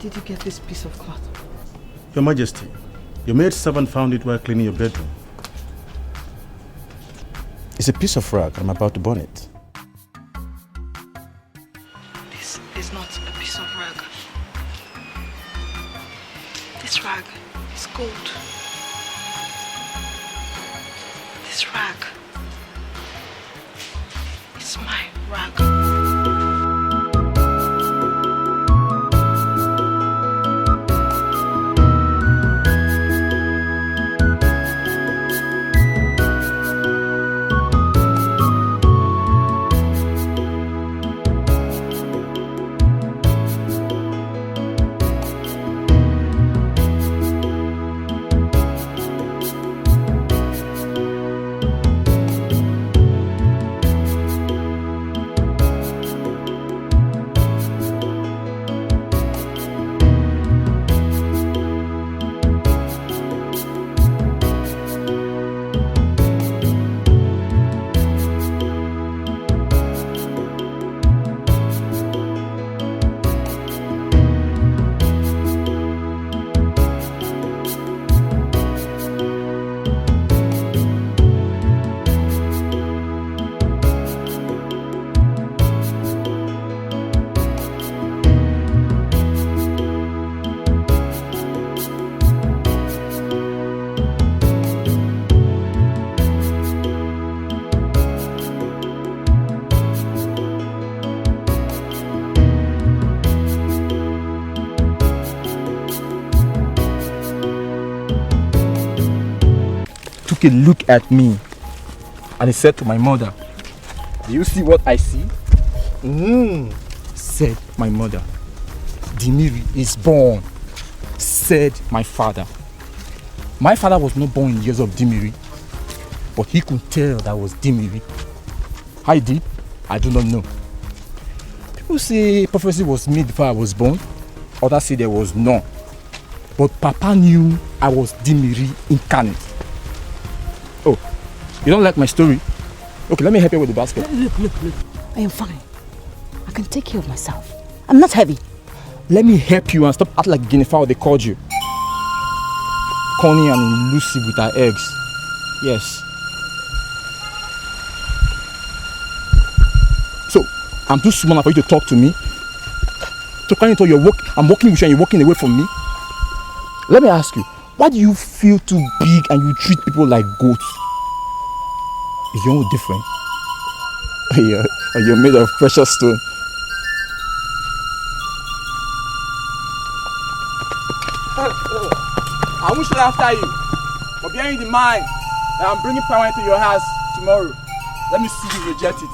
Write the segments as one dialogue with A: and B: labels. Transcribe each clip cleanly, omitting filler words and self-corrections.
A: did you get this piece of cloth?
B: Your Majesty, your maid servant found it while cleaning your bedroom. It's a piece of rag. I'm about to burn it.
A: This is not a piece of rag. This rag is gold. This rag is my rag.
C: A look at me and he said to my mother, "Do you see what I see?" Said my mother. "Dimiri is born," said my father. My father was not born in the years of Dimiri, but he could tell that was Dimiri. How deep? I do not know. People say prophecy was made before I was born. Others say there was none. But Papa knew I was Dimiri incarnate. Oh, you don't like my story? Okay, let me help you with the basket.
D: Look. I am fine. I can take care of myself. I'm not heavy.
C: Let me help you and stop acting like guinea fowl they called you. Connie and Lucy with her eggs. Yes. So, I'm too small for you to talk to me? To kind of I'm walking with you and you're walking away from me? Let me ask you, why do you feel too big and you treat people like goats? Is your own different? You're made of precious stone. I won't shoot after you, but bearing in mind that I'm bringing power into your house tomorrow, let me see you reject it.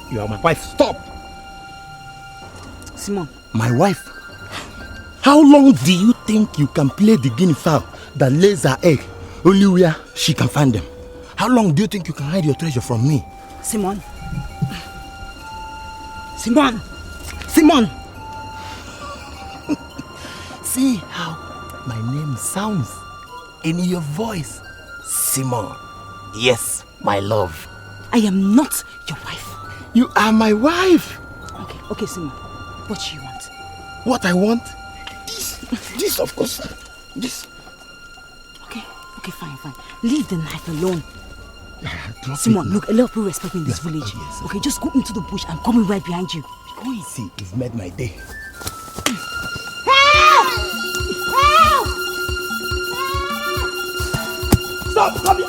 C: You are my wife. Stop!
D: Simon.
E: My wife? How long do you think you can play the guinea fowl that lays her egg only where she can find them? How long do you think you can hide your treasure from me?
D: Simon. Simon! Simon!
E: See how my name sounds in your voice? Simon. Yes, my love.
D: I am not your wife.
E: You are my wife.
D: Okay, Simon. What do you want?
E: What I want? This of course. This.
D: Okay, fine. Leave the knife alone.
E: Drop
D: Simon,
E: it.
D: look, a lot of people respect me in this village.
E: Oh, yes.
D: Okay, just go into the bush. I'm coming right behind you. Be going.
E: See, you've made my day.
D: Help! Help!
E: Stop! Come here!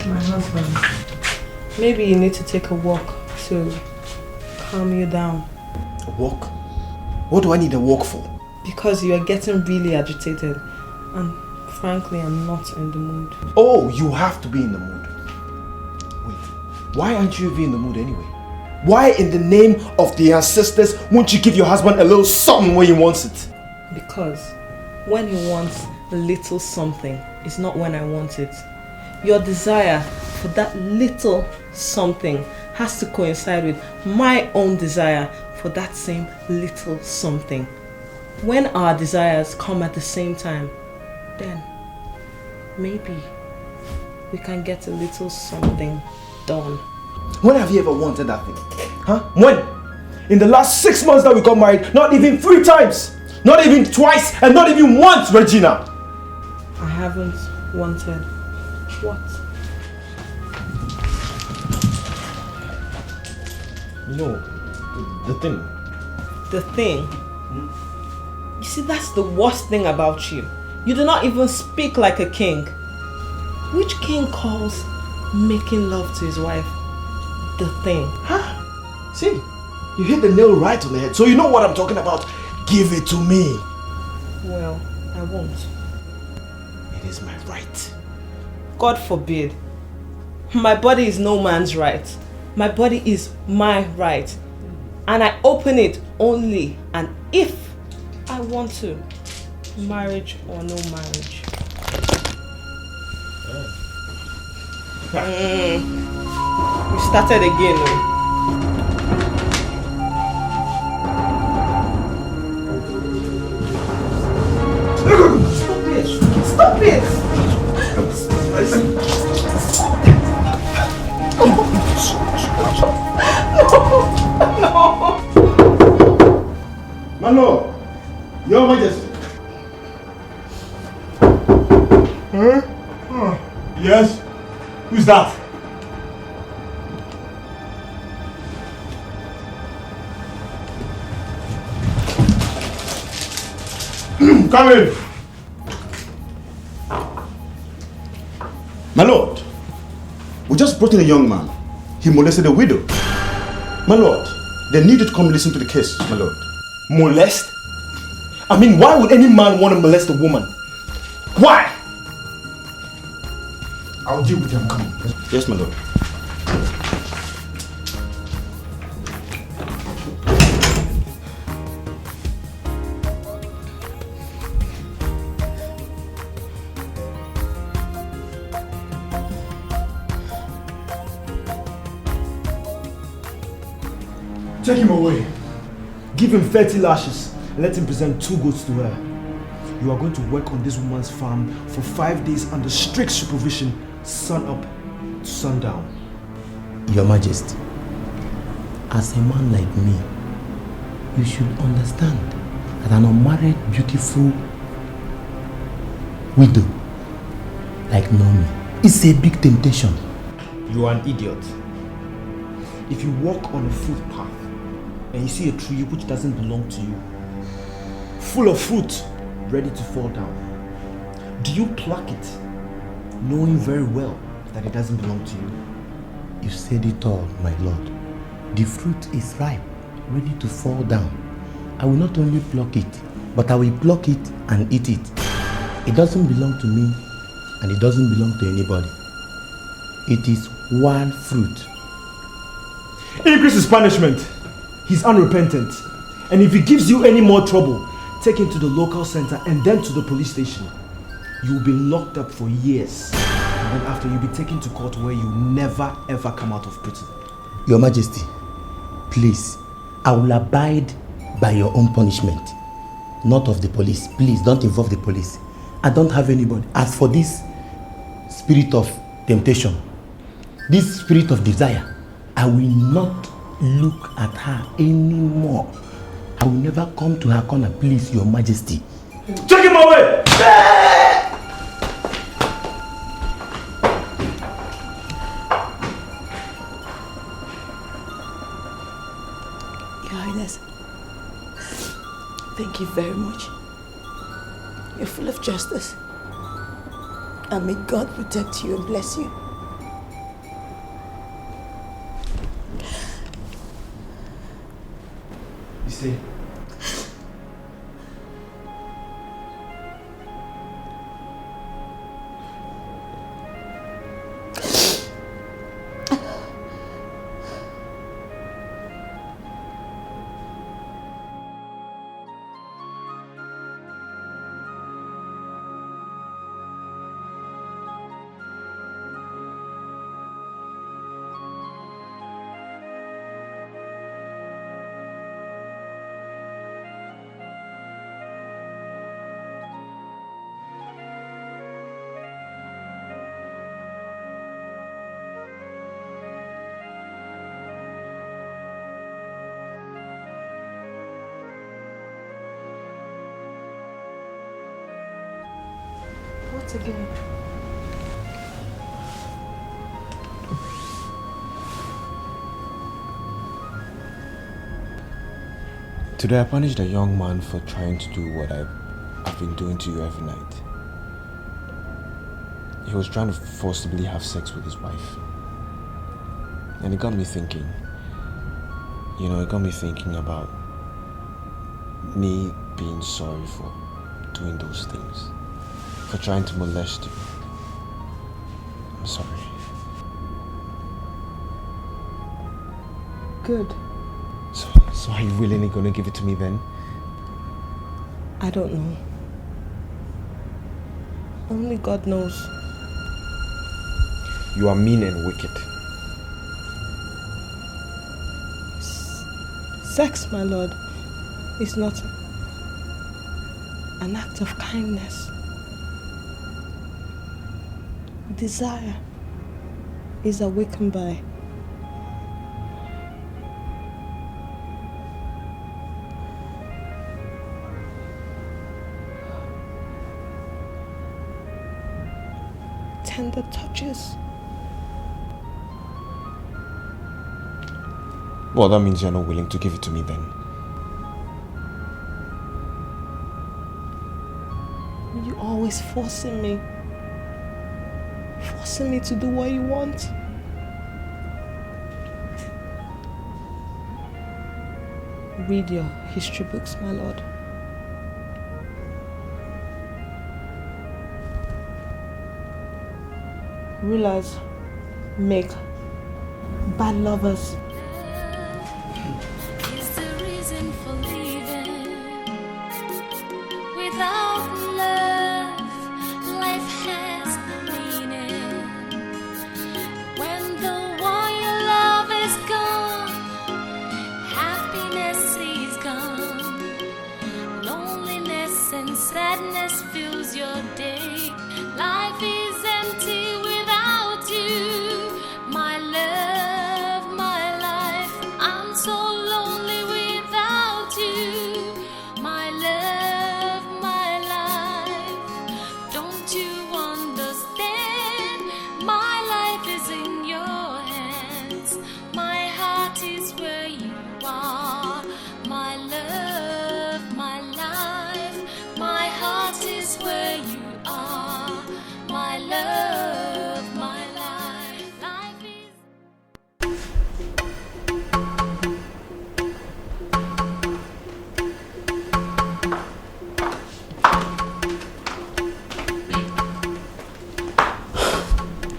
A: My husband, maybe you need to take a walk to calm you down.
F: A walk? What do I need a walk for?
A: Because you are getting really agitated. And frankly, I'm not in the mood.
F: Oh, you have to be in the mood. Wait, why aren't you even in the mood anyway? Why in the name of the ancestors won't you give your husband a little something when he wants it?
A: Because when he wants a little something, it's not when I want it. Your desire for that little something has to coincide with my own desire for that same little something. When our desires come at the same time, then maybe we can get a little something done.
F: When have you ever wanted that thing? Huh? When? In the last 6 months that we got married, not even 3 times, not even twice, and not even once, Regina.
A: I haven't wanted what?
F: You know, the thing.
A: The thing? You see, that's the worst thing about you. You do not even speak like a king. Which king calls making love to his wife the thing?
F: Huh? See, you hit the nail right on the head, so you know what I'm talking about. Give it to me.
A: Well, I won't.
F: It is my right.
A: God forbid. My body is no man's right. My body is my right. And I open it only and if I want to. Marriage or no marriage. We started again. Oh. Stop it! No!
B: My lord, your majesty. Huh? Yes? Who's that? Come in.
E: My lord, we just brought in a young man. He molested a widow.
F: My lord, they need you to come listen to the case, my lord. Molest? I mean, why would any man want to molest a woman? Why?
B: I'll deal with him. Come on.
F: Yes, my lord.
B: Take him away.
F: Give him 30 lashes and let him present 2 goats to her. You are going to work on this woman's farm for 5 days under strict supervision, sun up to sundown.
E: Your Majesty, as a man like me, you should understand that an unmarried, beautiful widow like Naomi is a big temptation.
F: You are an idiot. If you walk on a footpath and you see a tree which doesn't belong to you, full of fruit, ready to fall down, do you pluck it, knowing very well that it doesn't belong to you?
E: You said it all, my lord. The fruit is ripe, ready to fall down. I will not only pluck it, but I will pluck it and eat it. It doesn't belong to me, and it doesn't belong to anybody. It is wild fruit.
F: Increase his punishment. He's unrepentant. And if he gives you any more trouble, take him to the local center and then to the police station. you'll be locked up for years. And then after, you'll be taken to court where you never ever come out of prison.
E: Your Majesty, please, I will abide by your own punishment, not of the police. Please don't involve the police. I don't have anybody. As for this spirit of temptation, this spirit of desire, I will not look at her anymore. I will never come to her corner, please, Your Majesty.
F: Take him away!
G: Your Highness, thank you very much. You're full of justice. And may God protect you and bless you.
F: You see?
A: What again?
F: Today I punished a young man for trying to do what I've been doing to you every night. He was trying to forcibly have sex with his wife. And it got me thinking. You know, it got me thinking about me being sorry for doing those things. For trying to molest you. I'm sorry.
A: Good.
F: So are you willingly gonna give it to me then?
A: I don't know. Only God knows.
F: You are mean and wicked.
A: Sex, my lord, is not an act of kindness. Desire is awakened by tender touches.
F: Well, that means you're not willing to give it to me then.
A: You're always forcing me to do what you want. Read your history books, my lord. Rulers make bad lovers.
H: Is the reason for living. Without love, life has no meaning. When the one you love is gone, happiness is gone. Loneliness and sadness fills your day. Life is empty without you, my love, my life. I'm so lonely without you, my love, my life. Don't you understand? My life is in your hands. My heart is where you are, my love, my life. My heart is where you are, my love, my life. Life is.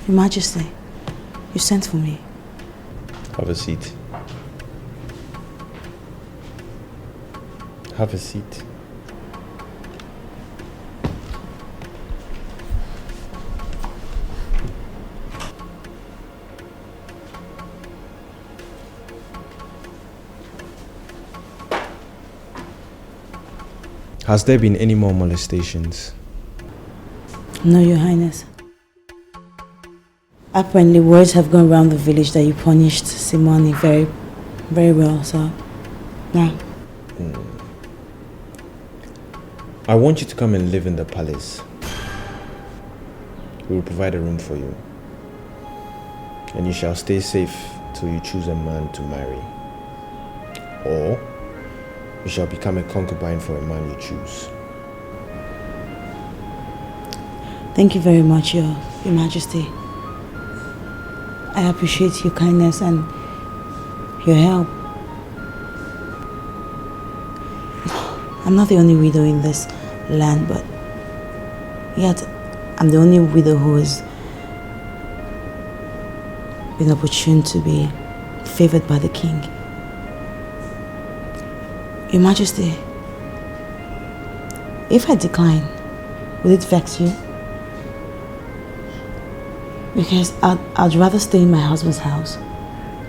G: Your Majesty, you sent for me.
F: Have a seat. Have a seat. Has there been any more molestations?
G: No, Your Highness. Apparently, words have gone around the village that you punished Simone very, very well, so now.
F: I want you to come and live in the palace. We will provide a room for you. And you shall stay safe till you choose a man to marry. Or you shall become a concubine for a man you choose.
G: Thank you very much, Your Majesty. I appreciate your kindness and your help. I'm not the only widow in this land, but yet I'm the only widow who has been opportune to be favored by the king. Your Majesty, if I decline, will it vex you? Because I'd rather stay in my husband's house,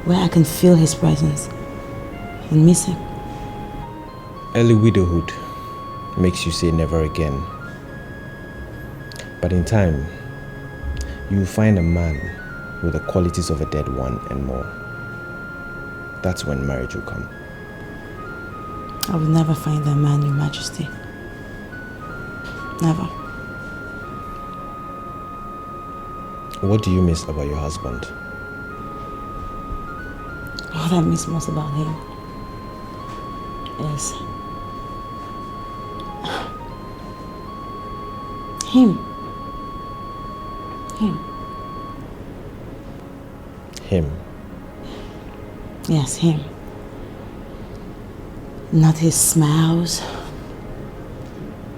G: where I can feel his presence and miss him.
F: Early widowhood makes you say never again. But in time, you will find a man with the qualities of a dead one and more. That's when marriage will come.
G: I will never find that man, Your Majesty. Never.
F: What do you miss about your husband?
G: What I miss most about him is him.
F: Him?
G: Yes, him. Not his smiles,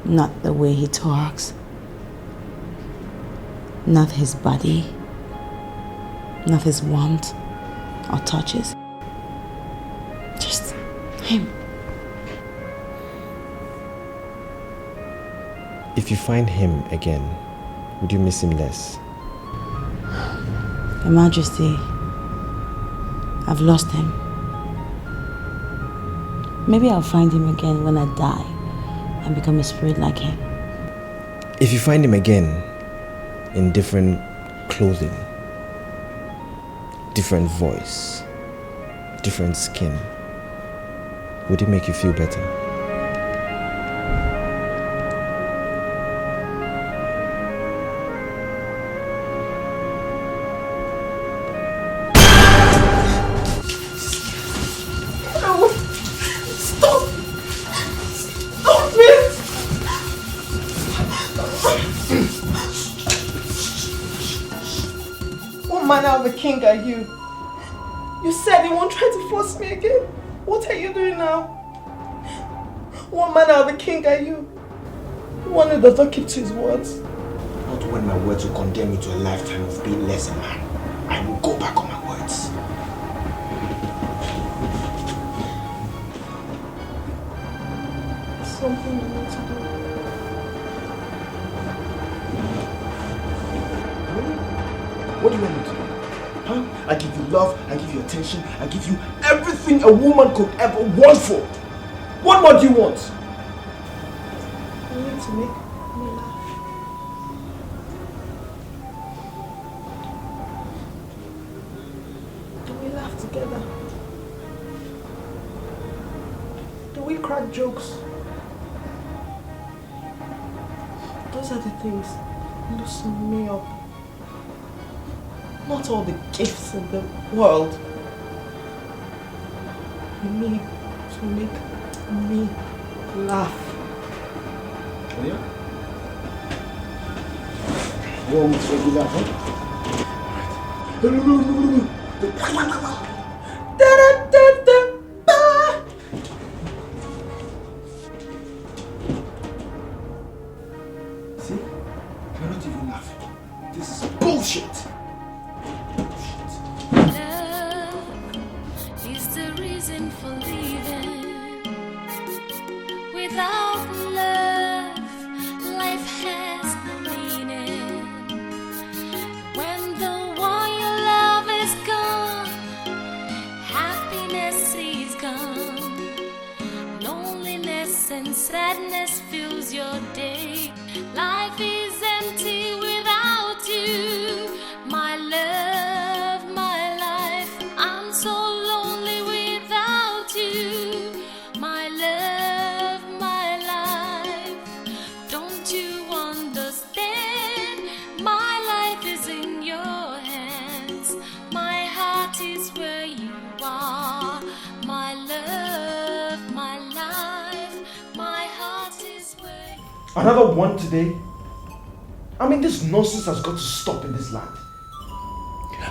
G: not the way he talks, not his body, not his warmth or touches. Just him.
F: If you find him again, would you miss him less?
G: Your Majesty, I've lost him. Maybe I'll find him again when I die and become a spirit like him.
F: If you find him again in different clothing, different voice, different skin, would it make you feel better?
A: King are you? You said you won't try to force me again. What are you doing now? What manner of a king are you? One who does not keep to his words.
F: Not when my words will condemn you to a lifetime of being less a man. I will go back on my words.
A: Something you need to do.
F: What do you want me to do? Huh? I give you love, I give you attention, I give you everything a woman could ever want for. What more do you want?
A: You need to make me laugh. Do we laugh together? Do we crack jokes? Those are the things loosen me up. Not all the gifts in the world. You need to make me laugh.
F: Oh yeah? You want me to make you laugh, See? You're not even laughing. This is bullshit.
H: For leaving. Without love, life has no meaning. When the one you love is gone, happiness is gone. Loneliness and sadness feel is your day. Life is empty without you. My love, my life, I'm so lonely without you. My love, my life, don't you understand? My life is in your hands. My heart is where you are. My love, my life, my heart is where you are.
F: Another one today? I mean, this nonsense has got to stop in this land.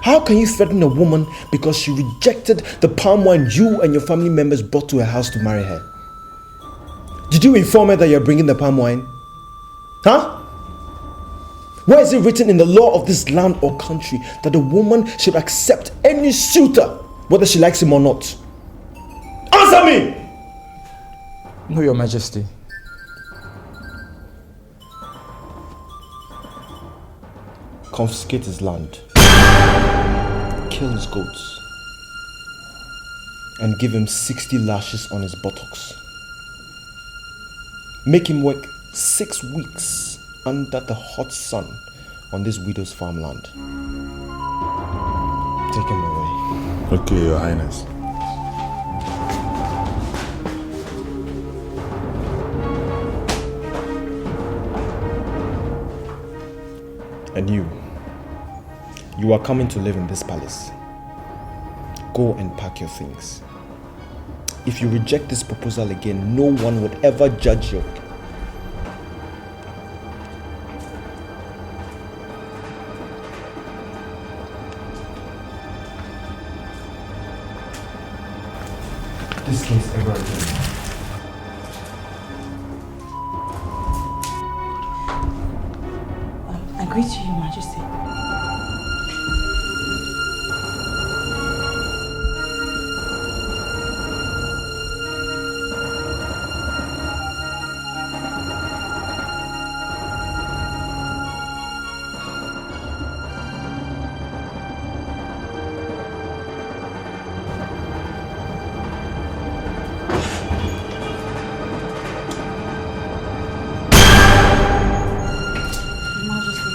F: How can you threaten a woman because she rejected the palm wine you and your family members brought to her house to marry her? Did you inform her that you're bringing the palm wine? Huh? Where is it written in the law of this land or country that a woman should accept any suitor, whether she likes him or not? Answer me!
C: No, Your Majesty.
F: Confiscate his land, kill his goats, and give him 60 lashes on his buttocks. Make him work 6 weeks under the hot sun on this widow's farmland. Take him away.
B: Okay, Your Highness.
F: And you are coming to live in this palace. Go and pack your things. If you reject this proposal again, no one would ever judge you. This case ever again.
G: I greet you, Your Majesty. Your Majesty.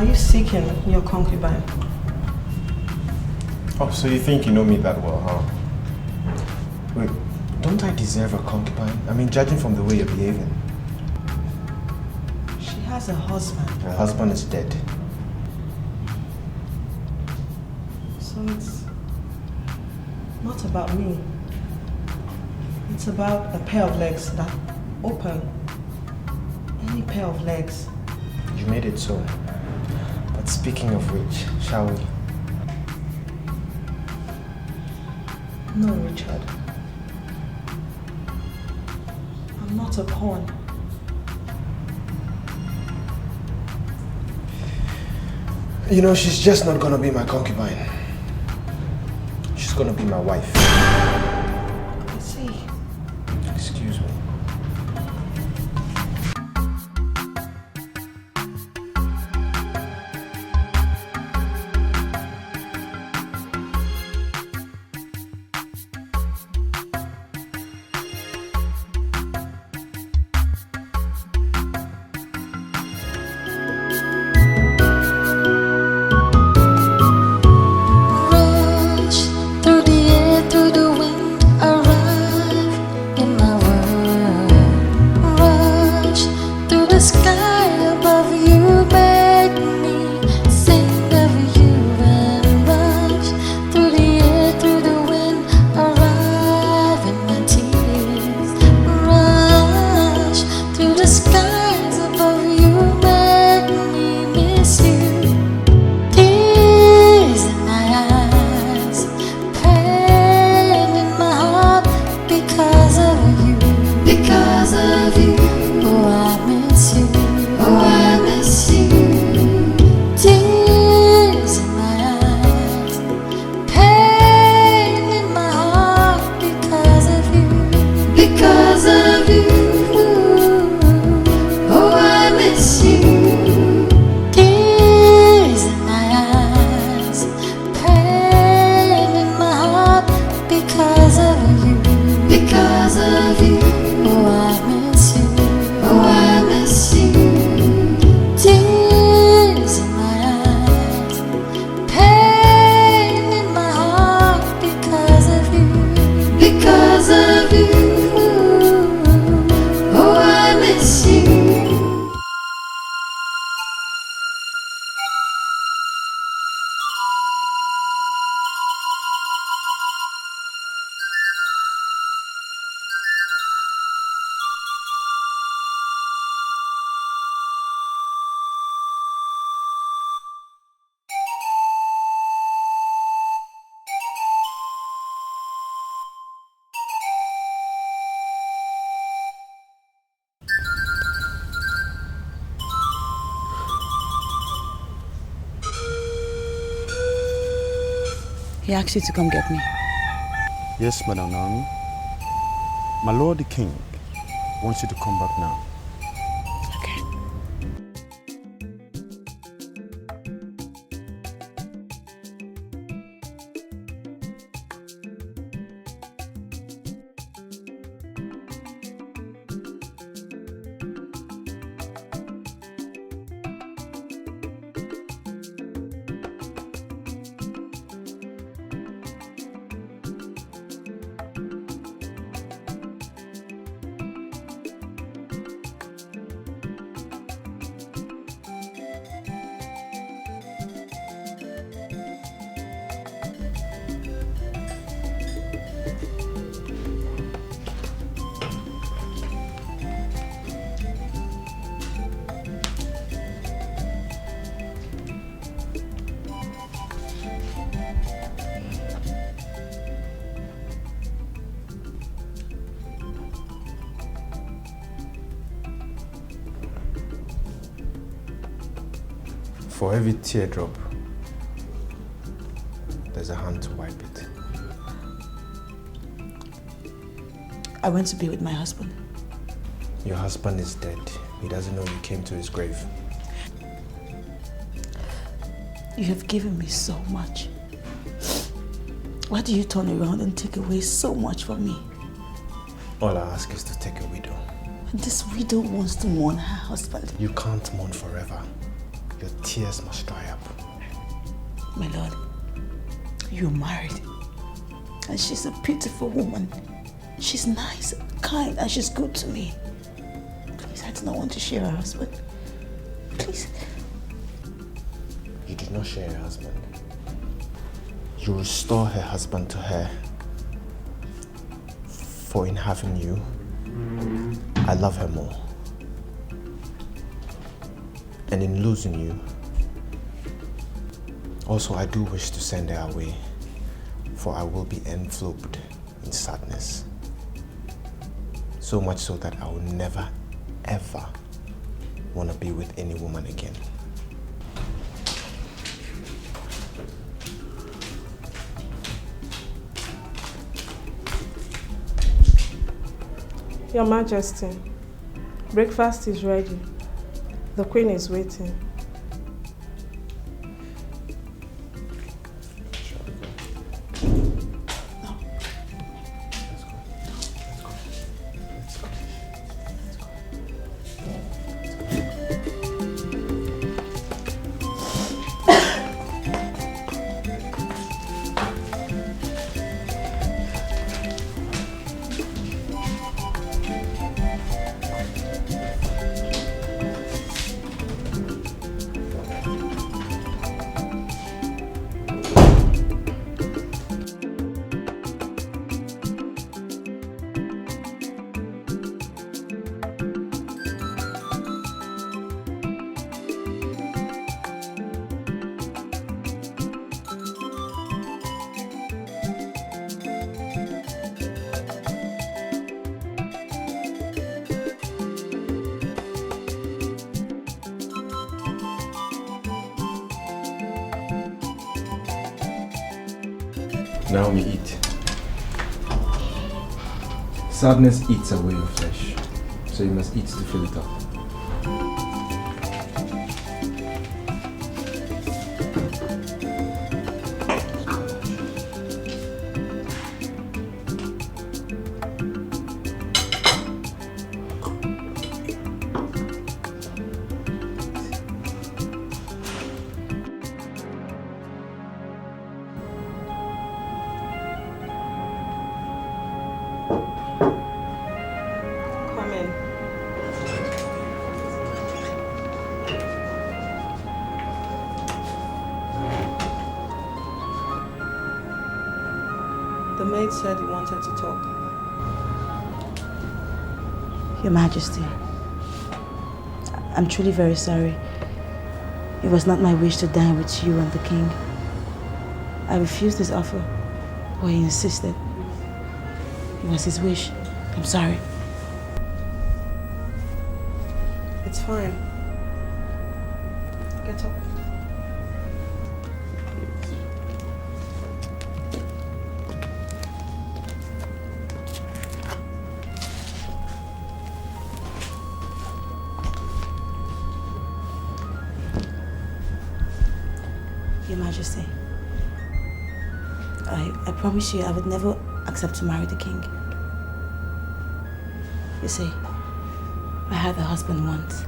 A: Are you seeking your concubine?
F: Oh, so you think you know me that well, huh? Wait, don't I deserve a concubine? I mean, judging from the way you're behaving.
A: She has a husband.
F: Her husband is dead.
A: So it's not about me. It's about a pair of legs that open. Any pair of legs.
F: You made it so. But speaking of which, shall we?
A: No, Richard. I'm not a pawn.
F: You know, she's just not gonna be my concubine. She's gonna be my wife.
A: I see.
F: Excuse me.
G: He asked you to come get me.
B: Yes, Madam Naomi. My lord the king wants you to come back now.
G: Okay.
F: For every teardrop, there's a hand to wipe it.
G: I went to be with my husband.
F: Your husband is dead. He doesn't know you came to his grave.
G: You have given me so much. Why do you turn around and take away so much from me?
F: All I ask is to take a widow.
G: And this widow wants to mourn her husband.
F: You can't mourn forever. your tears must dry up.
G: My lord, you're married. And she's a beautiful woman. She's nice, kind, and she's good to me. Please, I do not want to share her husband. Please.
F: You do not share her husband. You restore her husband to her. For in having you, I love her more. And in losing you, also I do wish to send her away, for I will be enveloped in sadness. So much so that I will never, ever want to be with any woman again.
I: Your Majesty, breakfast is ready. The Queen is waiting.
F: Naomi, eat. Sadness eats away your flesh, so you must eat to fill it up.
A: The maid said he wanted to talk.
G: Your Majesty, I'm truly very sorry. It was not my wish to dine with you and the king. I refused his offer, but he insisted. It was his wish. I'm sorry.
A: It's fine. Get up.
G: Your Majesty, I promise you I would never accept to marry the king. You see, I had a husband once,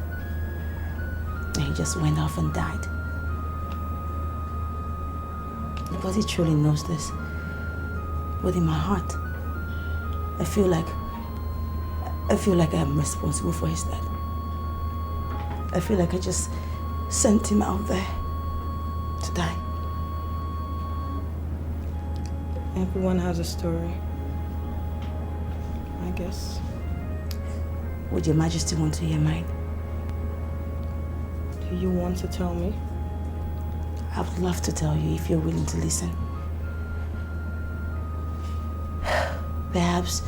G: and he just went off and died. Nobody truly knows this, but in my heart, I feel like I'm responsible for his death. I feel like I just sent him out there to die.
A: Everyone has a story, I guess.
G: Would Your Majesty want to hear mine?
A: Do you want to tell me?
G: I would love to tell you if you're willing to listen. Perhaps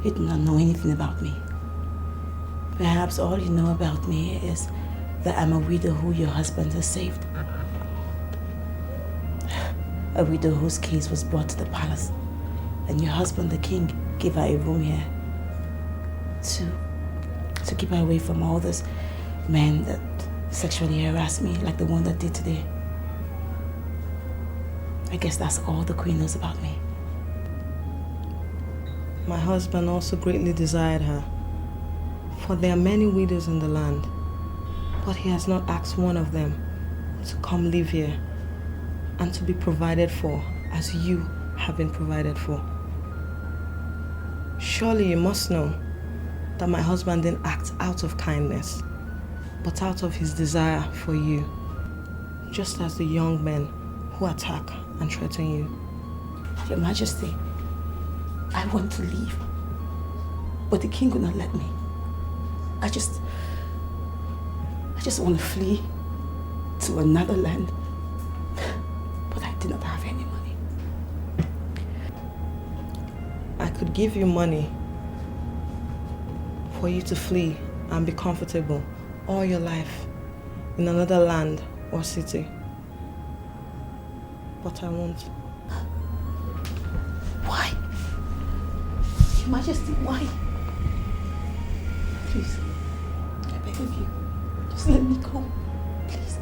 G: you do not know anything about me. Perhaps all you know about me is that I'm a widow who your husband has saved. A widow whose case was brought to the palace, and your husband, the king, gave her a room here to keep her away from all those men that sexually harass me, like the one that did today. I guess that's all the queen knows about me.
A: My husband also greatly desired her, for there are many widows in the land, but he has not asked one of them to come live here and to be provided for as you have been provided for. Surely you must know that my husband didn't act out of kindness, but out of his desire for you, just as the young men who attack and threaten you.
G: Your Majesty, I want to leave, but the king will not let me. I just want to flee to another land, but I do not have any money.
A: I could give you money for you to flee and be comfortable all your life in another land or city, but I won't.
G: Why? Your Majesty, why? Please, I beg of you, just let me go, please.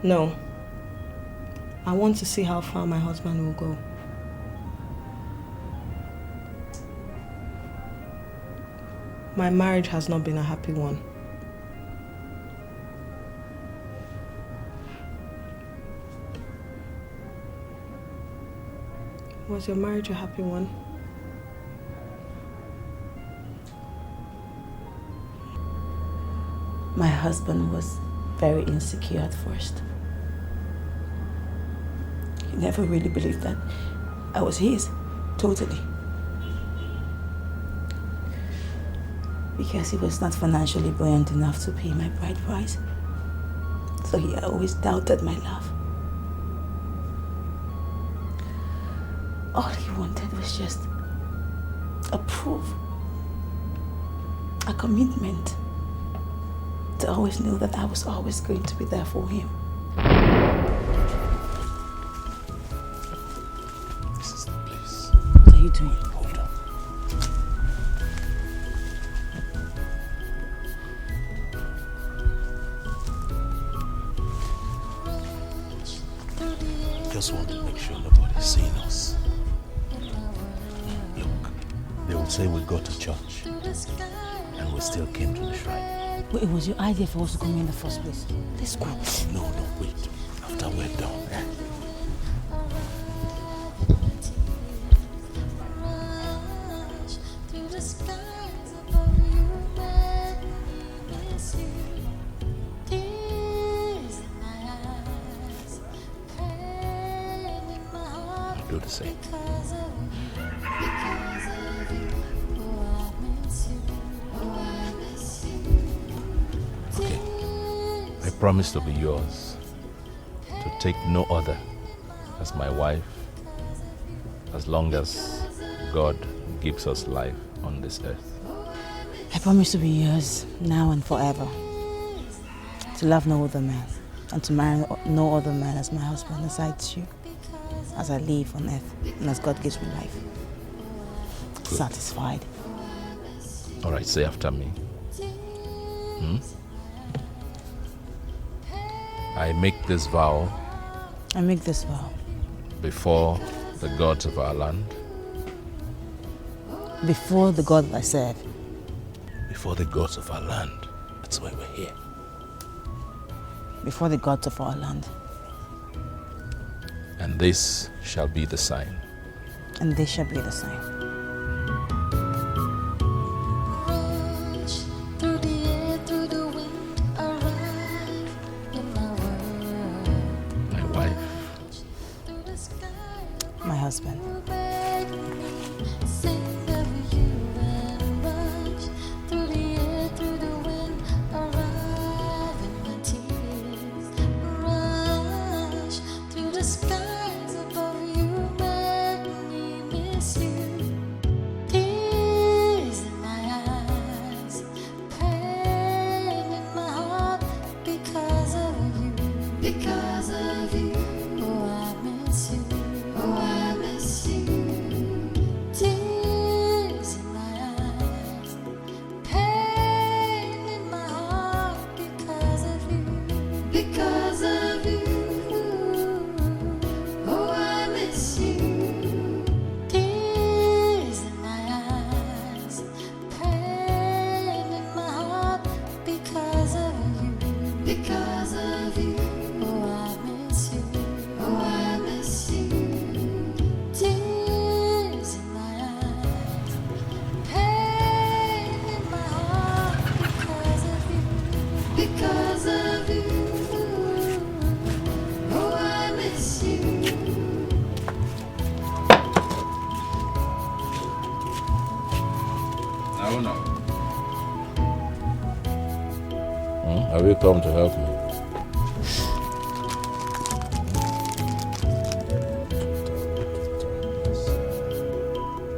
A: No. I want to see how far my husband will go. My marriage has not been a happy one. Was your marriage a happy one?
G: My husband was very insecure at first. He never really believed that I was his, totally. Because he was not financially buoyant enough to pay my bride price. So he always doubted my love. All he wanted was just a proof, a commitment to always know that I was always going to be there for him.
B: This is the place.
G: What are you doing?
B: Hold on. Just want to make sure nobody's seeing us. Look, they will say we go to church and we still came to the shrine.
G: But it was your idea for us to come here in the first place. Let's go.
B: No, wait. After we're done. I'll do the same. I promise to be yours, to take no other as my wife, as long as God gives us life on this earth.
G: I promise to be yours now and forever. To love no other man and to marry no other man as my husband besides you, as I live on earth and as God gives me life.
B: Good.
G: Satisfied.
B: All right, say after me. I make this vow
G: I make this vow
B: before the gods of our land,
G: before the God that I serve,
B: before the gods of our land. That's why we're here.
G: before the gods of our land,
B: And this shall be the sign.
G: and this shall be the sign.
H: Through the air, through the wind, arrive in my world.
B: My wife,
H: Through the sky,
G: My husband.
H: you beg me, sing over you and rush. Through the air, through the wind, arrive in my tears. Rush through the skies above you, make me miss you. because of you. Oh, I miss you.
B: No. Have you come to help me?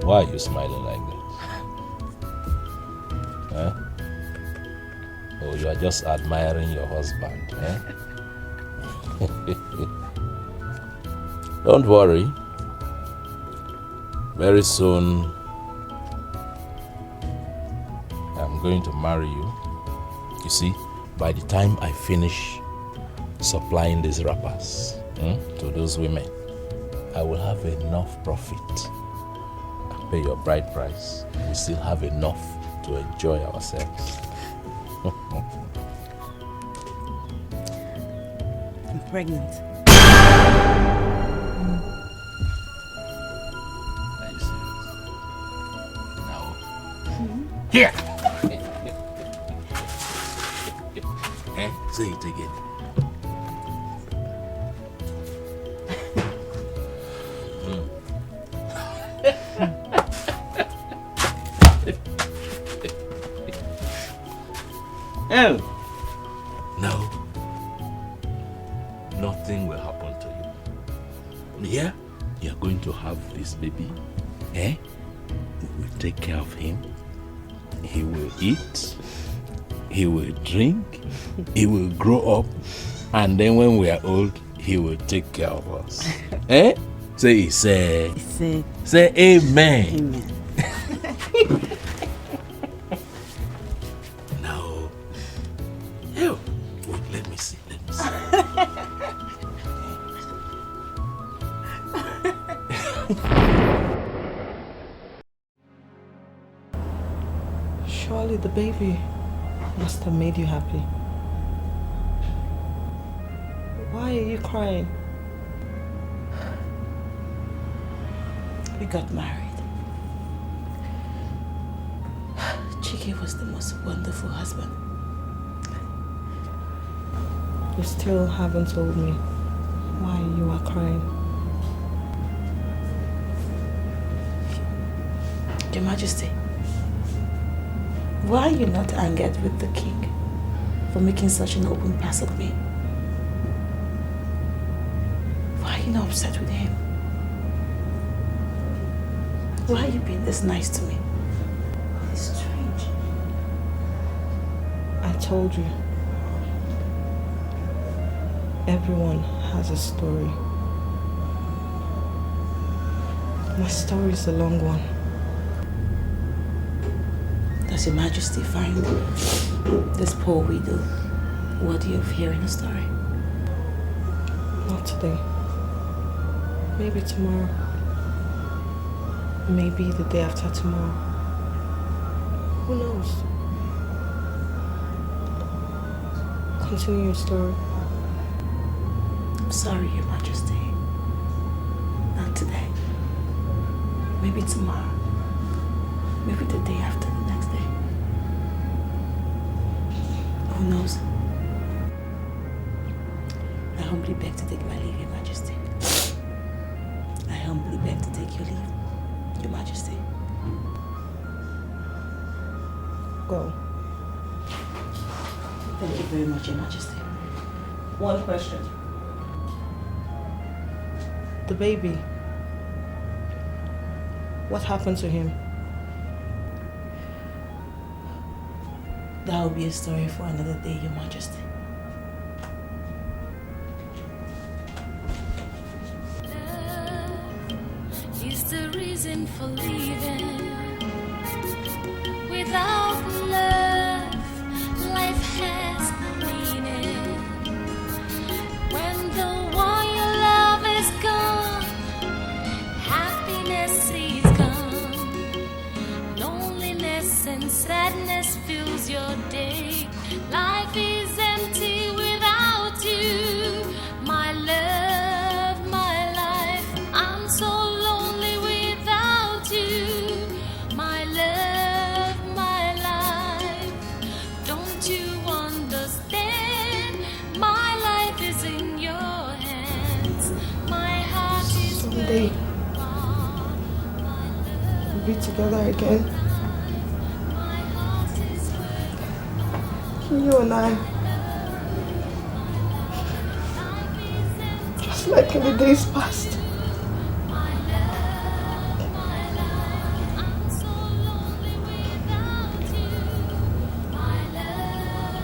B: Why are you smiling like that? Huh? Oh, you are just admiring your husband, eh? Don't worry. Very soon, I'm going to marry you. You see, by the time I finish supplying these wrappers to those women, I will have enough profit. I'll pay your bride price. We still have enough to enjoy ourselves.
G: I'm pregnant.
B: Are you serious? Now, here! Say it again.
A: Oh.
B: No. Nothing will happen to you. Yeah? You're going to have this baby. Eh? We will take care of him. He will eat. He will drink. He will grow up. And then when we are old, he will take care of us. Eh? Say amen.
G: Amen.
B: No. Ew. Wait, let me see.
A: Surely the baby must have made you happy. Why are you crying?
G: We got married. Dike was the most wonderful husband.
A: You still haven't told me why you are crying.
G: Your Majesty, why are you not angered with the king for making such an open pass at me? Why are you not upset with him? Why are you being this nice to me? It's strange.
A: I told you. Everyone has a story. My story is a long one.
G: Does Your Majesty find this poor widow worthy of hearing a story?
A: Not today. Maybe tomorrow. Maybe the day after tomorrow. Who knows? Continue your story.
G: I'm sorry, Your Majesty. Not today. Maybe tomorrow. Maybe the day after the next day. Who knows? I humbly beg to take my leave, Your Majesty. I humbly beg to take your leave, Your Majesty.
A: Go.
G: Thank you very much, Your Majesty.
A: One question. The baby. What happened to him?
G: That will be a story for another day, Your Majesty.
H: Love is the reason for leaving. Without love, life has no meaning. When the one you love is gone, happiness is gone. Loneliness and sadness fills your day. Life is empty without you. My love, my life, I'm so lonely without you. My love, my
I: day we'll be together again. You and I, just like in the days past.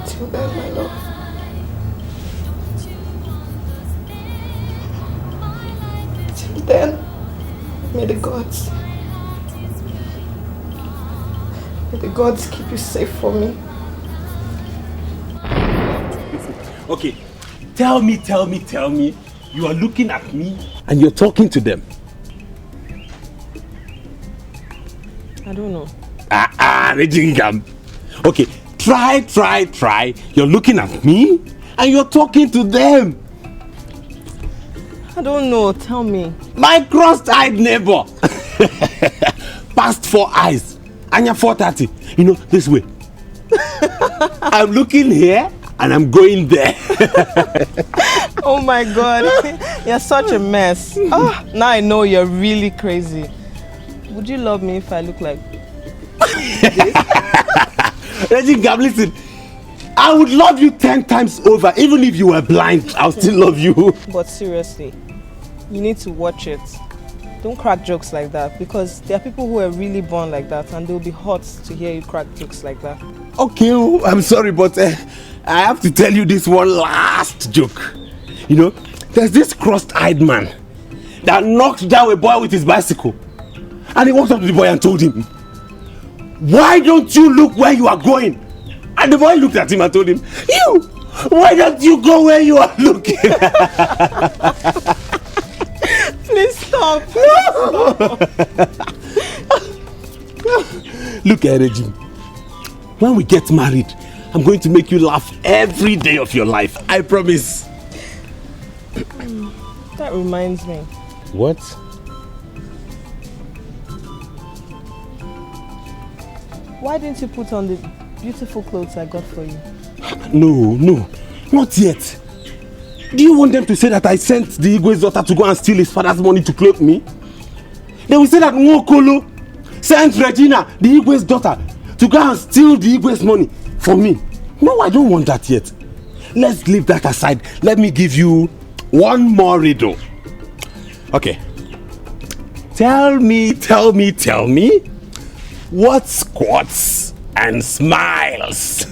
I: Till then, my love. Till then, may the gods keep you safe for me.
J: Okay, tell me, you are looking at me and you're talking to them.
A: I don't know.
J: Regina. Okay, try. You're looking at me and you're talking to them.
A: I don't know, tell me.
J: My cross-eyed neighbor. Past 4 eyes. Anya 4:30. You know, this way. I'm looking here and I'm going there.
A: Oh my God, you're such a mess. Oh, now I know you're really crazy. Would you love me if I look like this?
J: Regina, listen. I would love you 10 times over. Even if you were blind, I'll still love you.
A: But seriously, you need to watch it. Don't crack jokes like that, because there are people who are really born like that and they'll be hurt to hear you crack jokes like that.
J: Okay, I'm sorry, but I have to tell you this one last joke. You know, there's this cross-eyed man that knocked down a boy with his bicycle. And he walked up to the boy and told him, "Why don't you look where you are going?" And the boy looked at him and told him, "You, why don't you go where you are looking?"
A: Please stop.
J: Look at Regina. When we get married, I'm going to make you laugh every day of your life. I promise.
A: That reminds me.
J: What?
A: Why didn't you put on the beautiful clothes I got for you?
J: No, not yet. Do you want them to say that I sent the Igwe's daughter to go and steal his father's money to clothe me? They will say that Nwokolo sent Regina, the Igwe's daughter, to go and steal the Igwe's money for me. No, I don't want that yet. Let's leave that aside. Let me give you one more riddle. Okay. Tell me. What squats and smiles?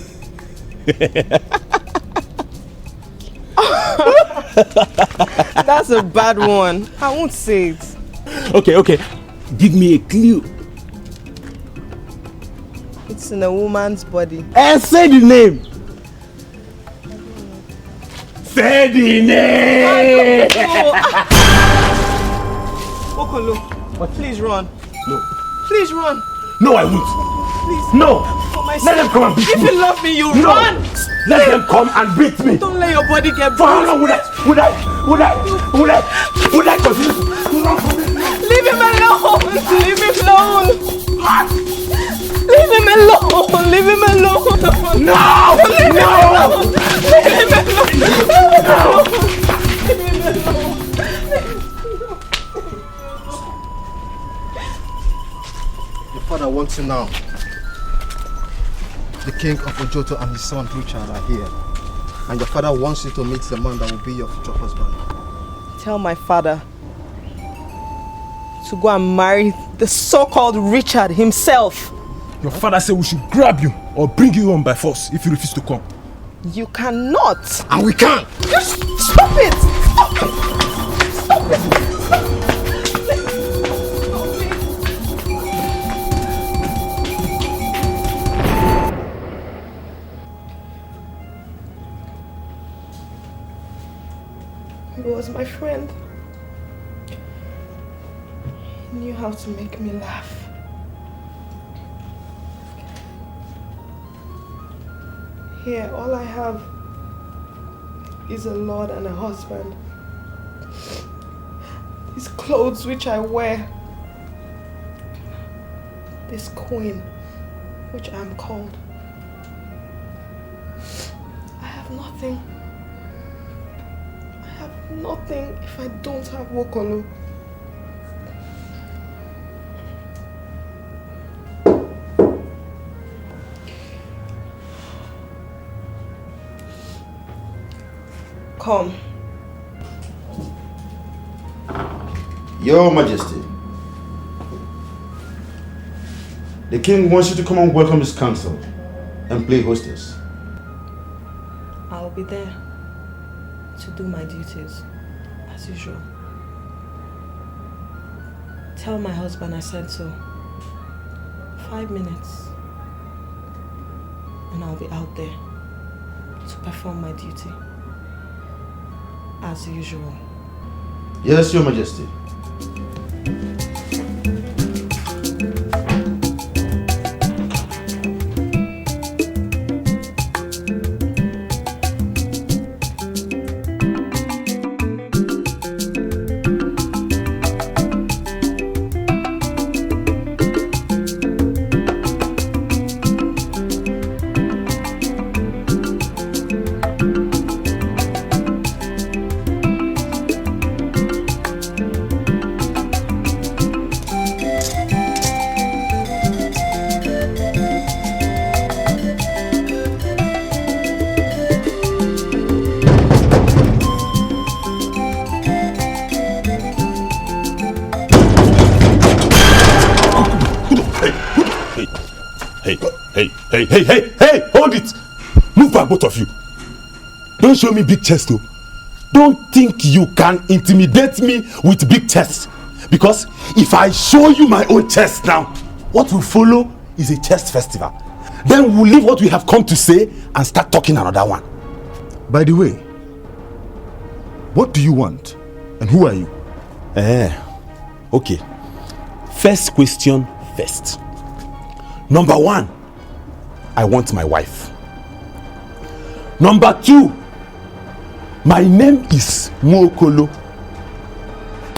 A: That's a bad one. I won't say it.
J: Okay. Give me a clue.
A: It's in a woman's body.
J: Say the name. Say the name.
A: Okolo, please run.
J: No.
A: Please run.
J: No, I won't.
A: Please.
J: No.
A: For my
J: Let them come and beat me.
A: If you love me, you
J: No.
A: run.
J: Let them come and beat me.
A: Don't let your body get
J: For how long
A: bruised.
J: would I continue to run from this?
A: Leave him alone. Leave him alone. Leave him alone. Leave him alone.
J: No.
A: Leave him alone. Leave him alone. Leave him alone.
F: Your father wants you now. The king of Ojoto and his son Richard are here. And your father wants you to meet the man that will be your future husband.
A: Tell my father to go and marry the so-called Richard himself.
C: Your father said we should grab you or bring you home by force if you refuse to come.
A: You cannot.
F: And we can!
A: Just stop it! Stop it! Stop it!
I: He was my friend. He knew how to make me laugh. Here, all I have is a lord and a husband. These clothes which I wear. This queen which I am called. I have nothing. I have nothing if I don't have Wokolo.
A: Come.
F: Your Majesty, the king wants you to come and welcome his council and play hostess.
A: I'll be there to do my duties, as usual. Tell my husband I said so. 5 minutes, and I'll be out there to perform my duty, as usual.
F: Yes, Your Majesty.
J: Hey, hold it! Move back, both of you. Don't show me big chest, though. Don't think you can intimidate me with big chest. Because if I show you my own chest now, what will follow is a chest festival. Then we'll leave what we have come to say and start talking another one.
F: By the way, what do you want? And who are you?
J: Okay. First question first. Number 1, I want my wife. Number 2, my name is Mwokolo.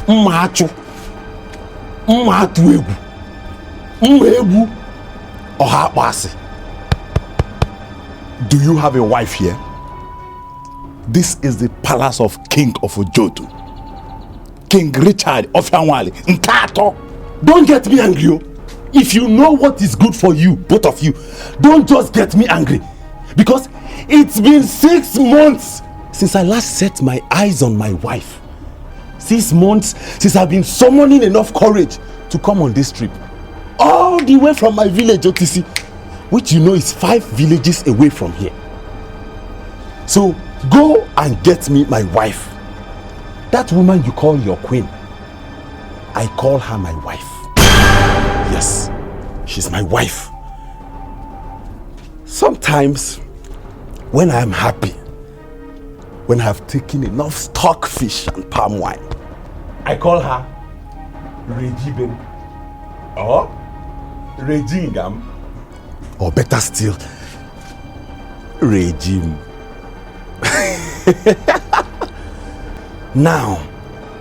J: Mmachu. Mmatuegu. Mwebu. Ohapasi. Do you have a wife here? This is the palace of King of Ojoto. King Richard of NOLLYWOOD. Nkato. Don't get me angry. If you know what is good for you, both of you, don't just get me angry. Because it's been 6 months since I last set my eyes on my wife. 6 months since I've been summoning enough courage to come on this trip. All the way from my village, OTC, which you know is 5 villages away from here. So go and get me my wife. That woman you call your queen, I call her my wife. Yes, she's my wife. Sometimes, when I am happy, when I have taken enough stockfish and palm wine, I call her Regina or Regingam, or better still, Regime. Now,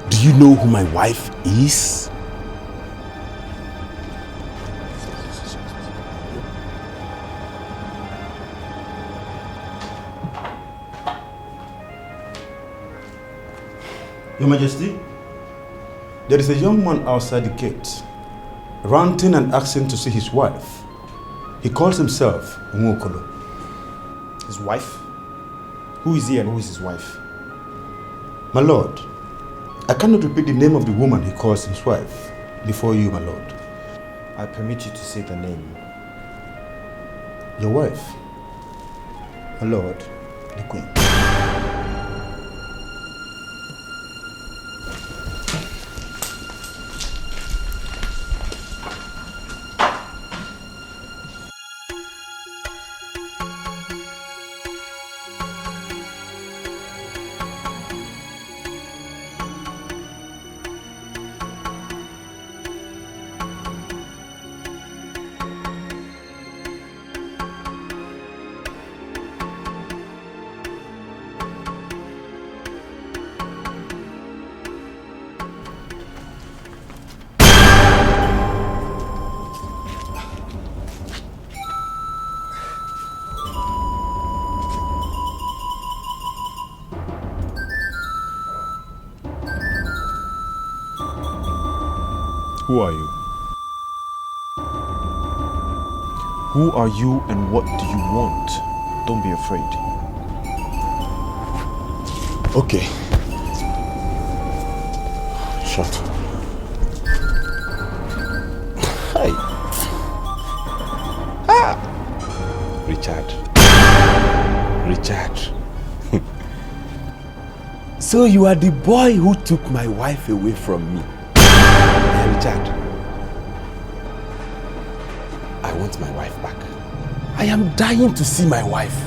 J: do you know who my wife is?
F: Your Majesty, there is a young man outside the gate, ranting and asking to see his wife. He calls himself Mwokolo.
K: His wife? Who is he and who is his wife?
F: My lord, I cannot repeat the name of the woman he calls his wife before you, my lord.
K: I permit you to say the name.
F: Your wife, my lord, the queen.
K: Who are you? Who are you and what do you want? Don't be afraid.
J: Okay. Shut. Hi. Richard. So you are the boy who took my wife away from me. Yeah, Richard. I want my wife back. I am dying to see my wife.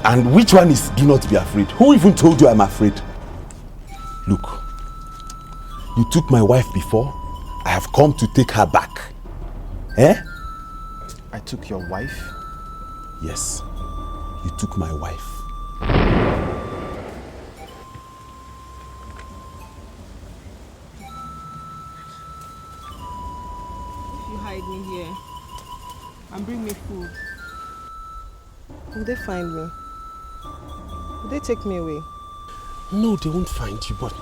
J: And which one is do not be afraid? Who even told you I'm afraid? Look, you took my wife before. I have come to take her back. Eh?
K: I took your wife?
J: Yes, you took my wife.
A: If you hide me here and bring me food, will they find me? Will they take me away?
J: No, they won't find you, but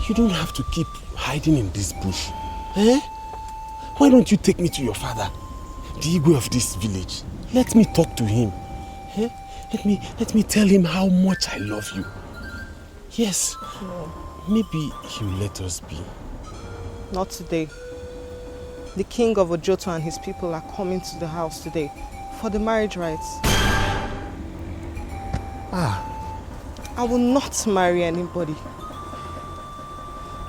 J: you don't have to keep hiding in this bush. Eh? Why don't you take me to your father, the Igwe of this village? Let me talk to him. Eh? Let me tell him how much I love you. Yes.
A: No.
J: Maybe he will let us be.
A: Not today. The king of Ojoto and his people are coming to the house today for the marriage rites. I will not marry anybody.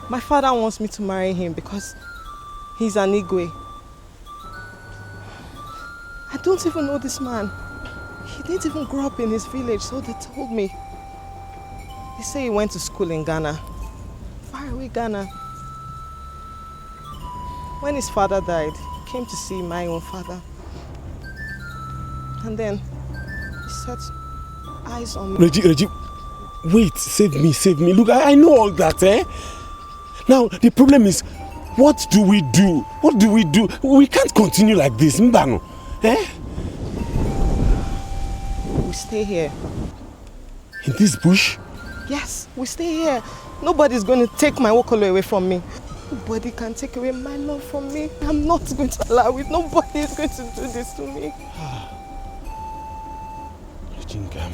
A: My father wants me to marry him because he's an Igwe. I don't even know this man. He didn't even grow up in his village, so they told me. They say he went to school in Ghana. Far away Ghana. When his father died, he came to see my own father. And then he set eyes on me.
J: Reggie, wait, save me. Look, I know all that, eh? Now, the problem is, what do we do? We can't continue like this, Mbano. Eh?
A: We stay here.
J: In this bush?
A: Yes, we stay here. Nobody's going to take my Wokolo away from me. Nobody can take away my love from me. I'm not going to allow it. Nobody is going to do this to me.
J: Regina,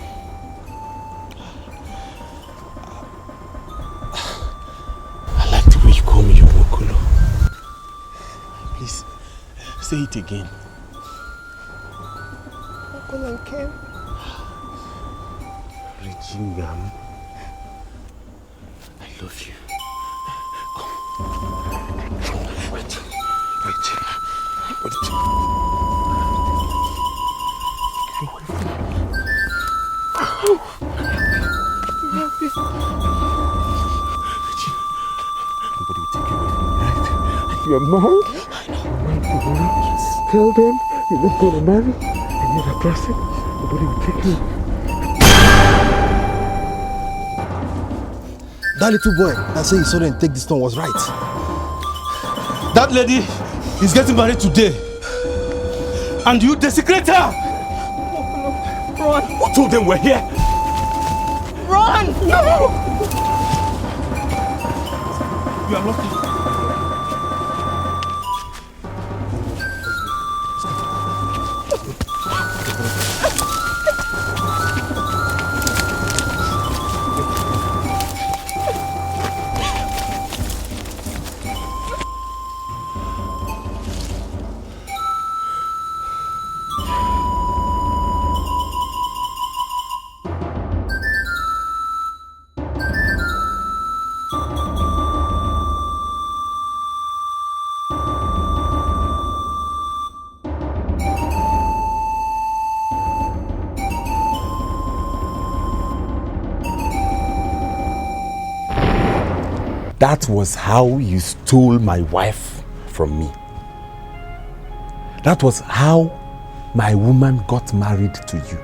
J: I like the way you call me your Wokolo. Please, say it again.
A: Wokolo and Ken.
J: Regina, I love you. Wait. Nobody will take you away from me, right? You are married? I know. Yes. Tell them you're not going to marry any other person. Nobody will take you.
F: That little boy that said he saw them take this stone was right. That lady is getting married today. And you desecrate her!
A: No, run!
J: Who told them we're here?
A: Run! No!
J: You are lucky. That was how you stole my wife from me. That was how my woman got married to you.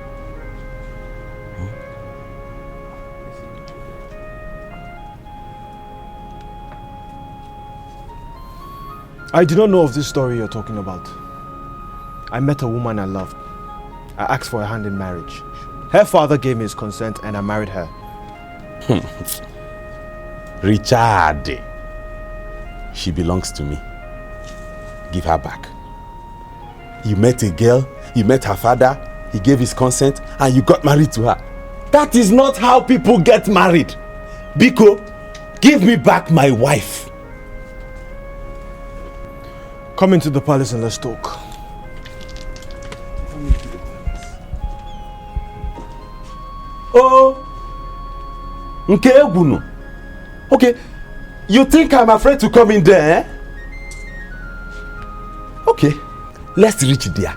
K: I do not know of this story you're talking about. I met a woman I loved. I asked for her hand in marriage. Her father gave me his consent and I married her.
J: Richard, she belongs to me. Give her back. You met a girl, you met her father, he gave his consent, and you got married to her. That is not how people get married. Biko, give me back my wife.
K: Come into the palace and let's talk.
J: Come into the palace. Oh, nke egwuno. Okay, you think I'm afraid to come in there? Eh? Okay, let's reach there.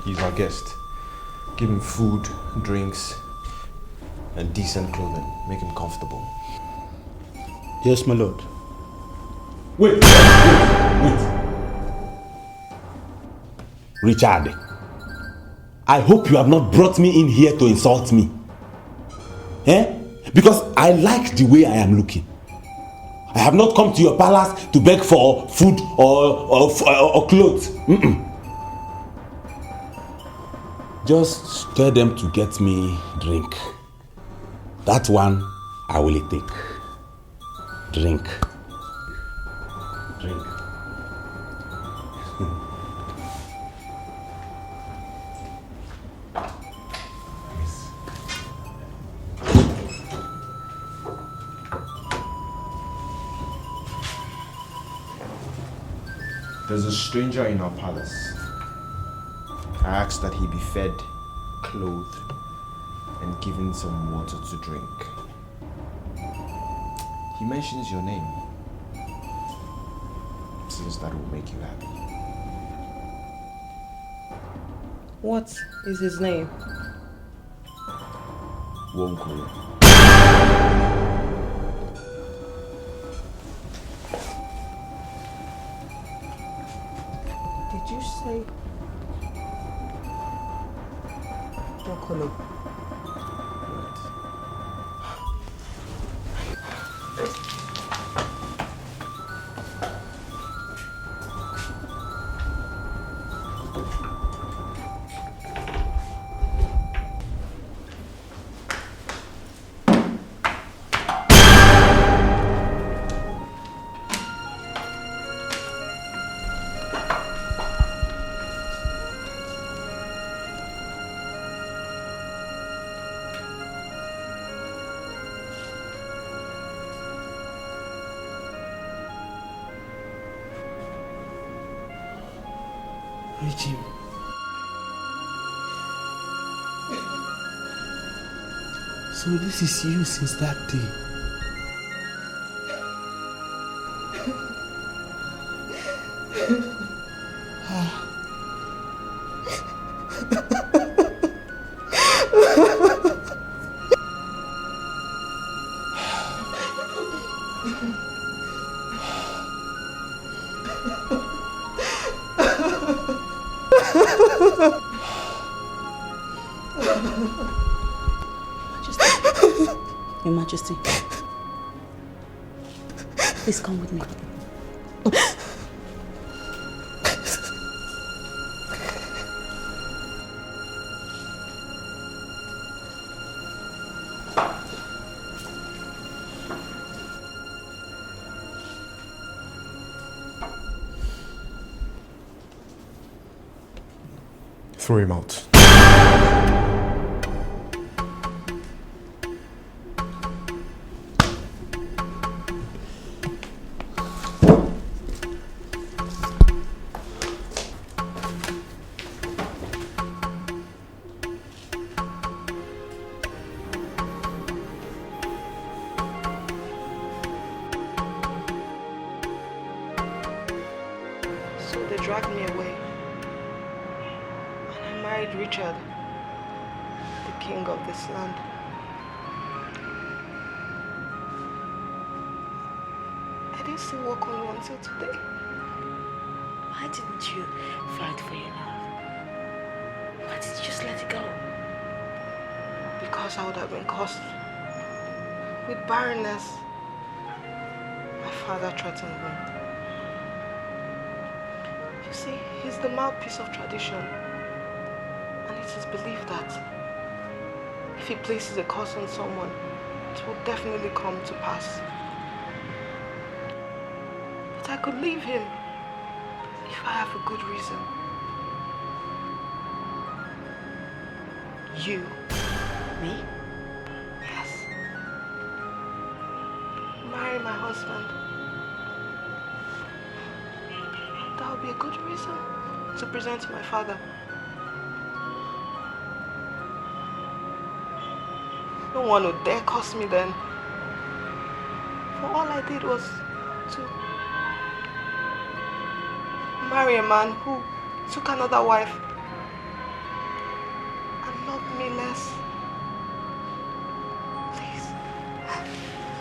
K: He's our guest. Give him food, drinks, and decent clothing. Make him comfortable.
E: Yes, my lord.
J: Wait. Richard, I hope you have not brought me in here to insult me. Eh? Because I like the way I am looking. I have not come to your palace to beg for food or clothes. Just tell them to get me drink. That one I will take. Drink.
K: There's a stranger in our palace. I asked that he be fed, clothed, and given some water to drink. He mentions your name. Says that will make you happy.
A: What is his name?
K: Wonkuru.
A: Did you say Wokolo?
E: Regina. So this is you since that day.
G: Your Majesty, please come with me.
K: Throw him out.
A: So they dragged me away. And I married Richard, the king of this land. I didn't see Wokolo until today.
G: Why didn't you fight for your love? Why did you just let it go?
A: Because I would have been cursed with barrenness. My father threatened me. You see, he's the mouthpiece of tradition. And it is believed that if If he places a curse on someone, it will definitely come to pass. But I could leave him if I have a good reason. You.
G: Me?
A: Yes. Marry my husband. That would be a good reason to present to my father. No one would dare curse me then. For all I did was to marry a man who took another wife and loved me less.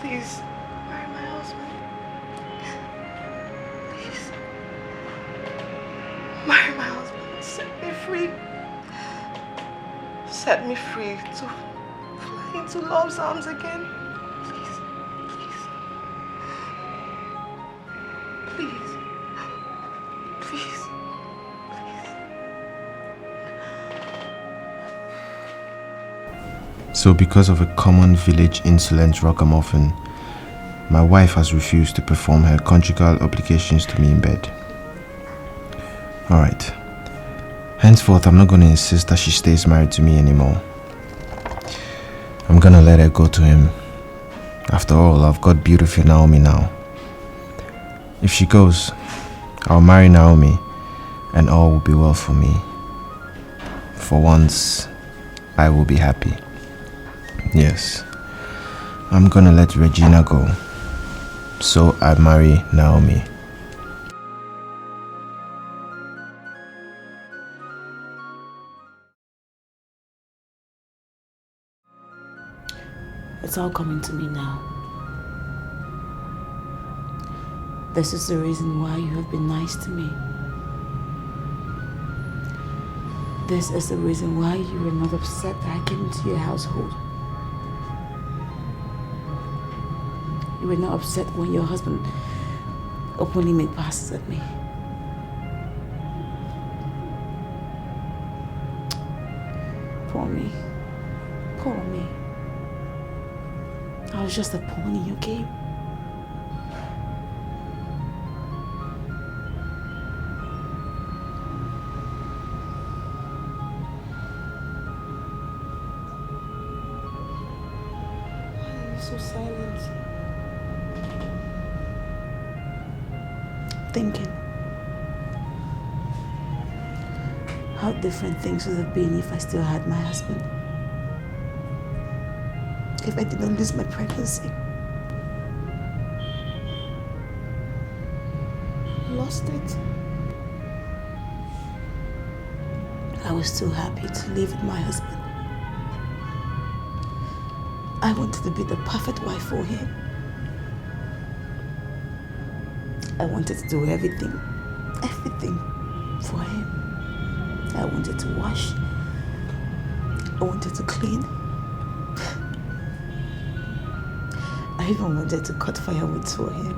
A: Please, marry my husband. Please. Marry my husband. Set me free. Set me free to fly into love's arms again. Please. Please. Please.
F: So because of a common village insolent ragamuffin, my wife has refused to perform her conjugal obligations to me in bed. Alright. Henceforth, I'm not going to insist that she stays married to me anymore. I'm going to let her go to him. After all, I've got beautiful Naomi now. If she goes, I'll marry Naomi and all will be well for me. For once, I will be happy. Yes, I'm gonna let Regina go, so I marry Naomi.
G: It's all coming to me now. This is the reason why you have been nice to me. This is the reason why you were not upset that I came into your household. You were not upset when your husband openly made passes at me. Poor me. Poor me. I was just a pawn in your game.
A: Why are you so silent?
G: Thinking how different things would have been if I still had my husband. If I didn't lose my pregnancy.
A: Lost it?
G: I was still happy to live with my husband. I wanted to be the perfect wife for him. I wanted to do everything for him. I wanted to wash. I wanted to clean. I even wanted to cut firewood for him.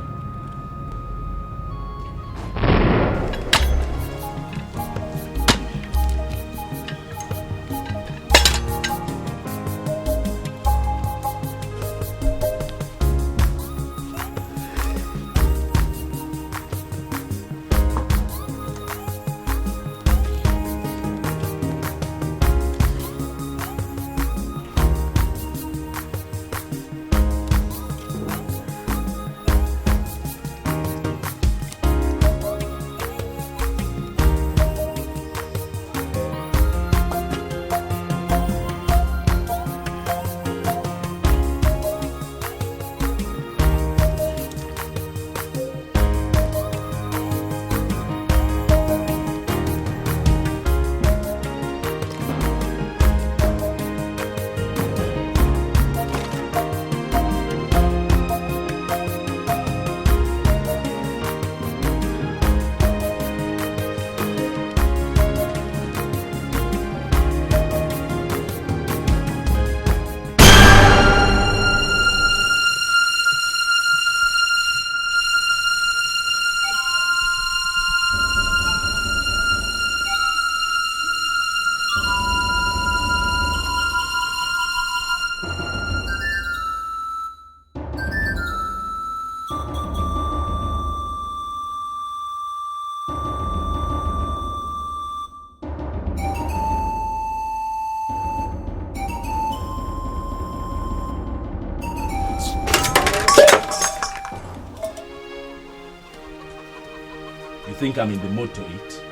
B: think I'm in the mood to eat?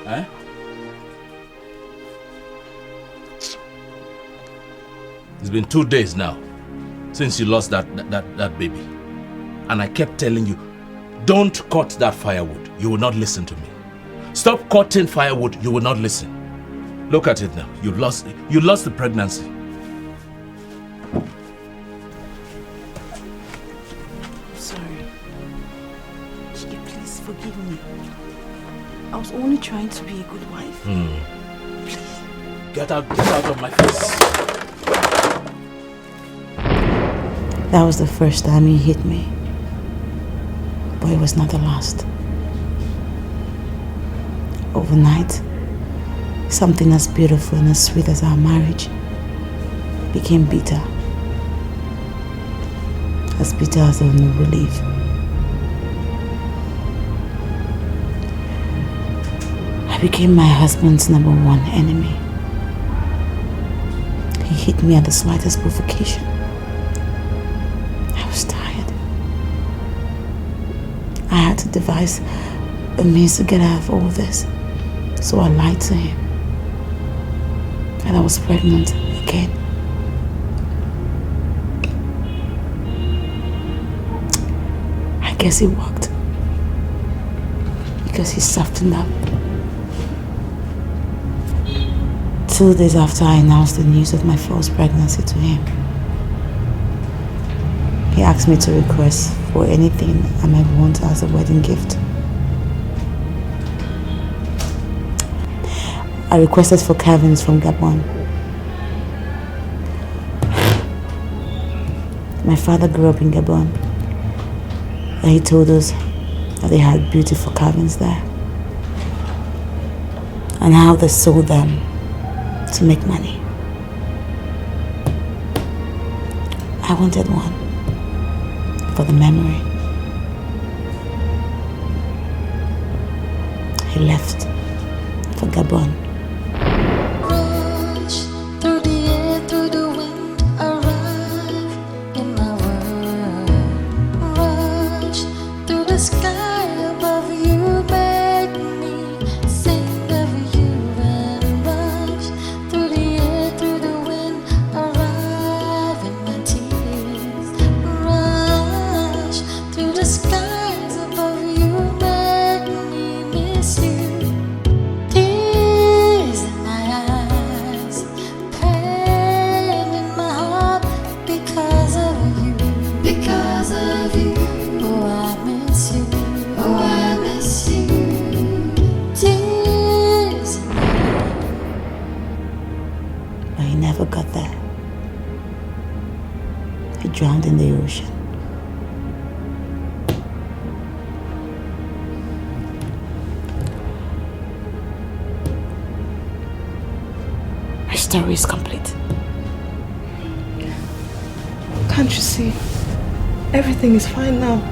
B: Eh? It's been 2 days now since you lost that baby. And I kept telling you, don't cut that firewood. You will not listen to me. Stop cutting firewood. You will not listen. Look at it now. You lost the pregnancy.
G: I'm sorry. Dike, please forgive me. I was only trying to be a good wife. Please.
B: Get out of my face.
G: That was the first time he hit me. But it was not the last. Overnight, something as beautiful and as sweet as our marriage became bitter. As bitter as of no relief. I became my husband's #1 enemy. He hit me at the slightest provocation. I was tired. I had to devise a means to get out of all this. So I lied to him. And I was pregnant again. I guess it worked. Because he softened up. 2 days after I announced the news of my false pregnancy to him, he asked me to request for anything I might want as a wedding gift. I requested for carvings from Gabon. My father grew up in Gabon, and he told us that they had beautiful carvings there, and how they sold them to make money. I wanted one for the memory. He left for Gabon.
H: Through the air, through the wind, arrive in my world. Rush through the sky above you, make me sing of you and rush through the air, through the wind, arrive in my tears. Rush through the skies above you, make me miss you. Tears in my eyes, pain in my heart because of you. Because of you. Oh, I miss you. Oh, I miss you. Tears in my
G: But he never got there. He drowned in the ocean. My story is complete.
A: Can't you see? Everything is fine now.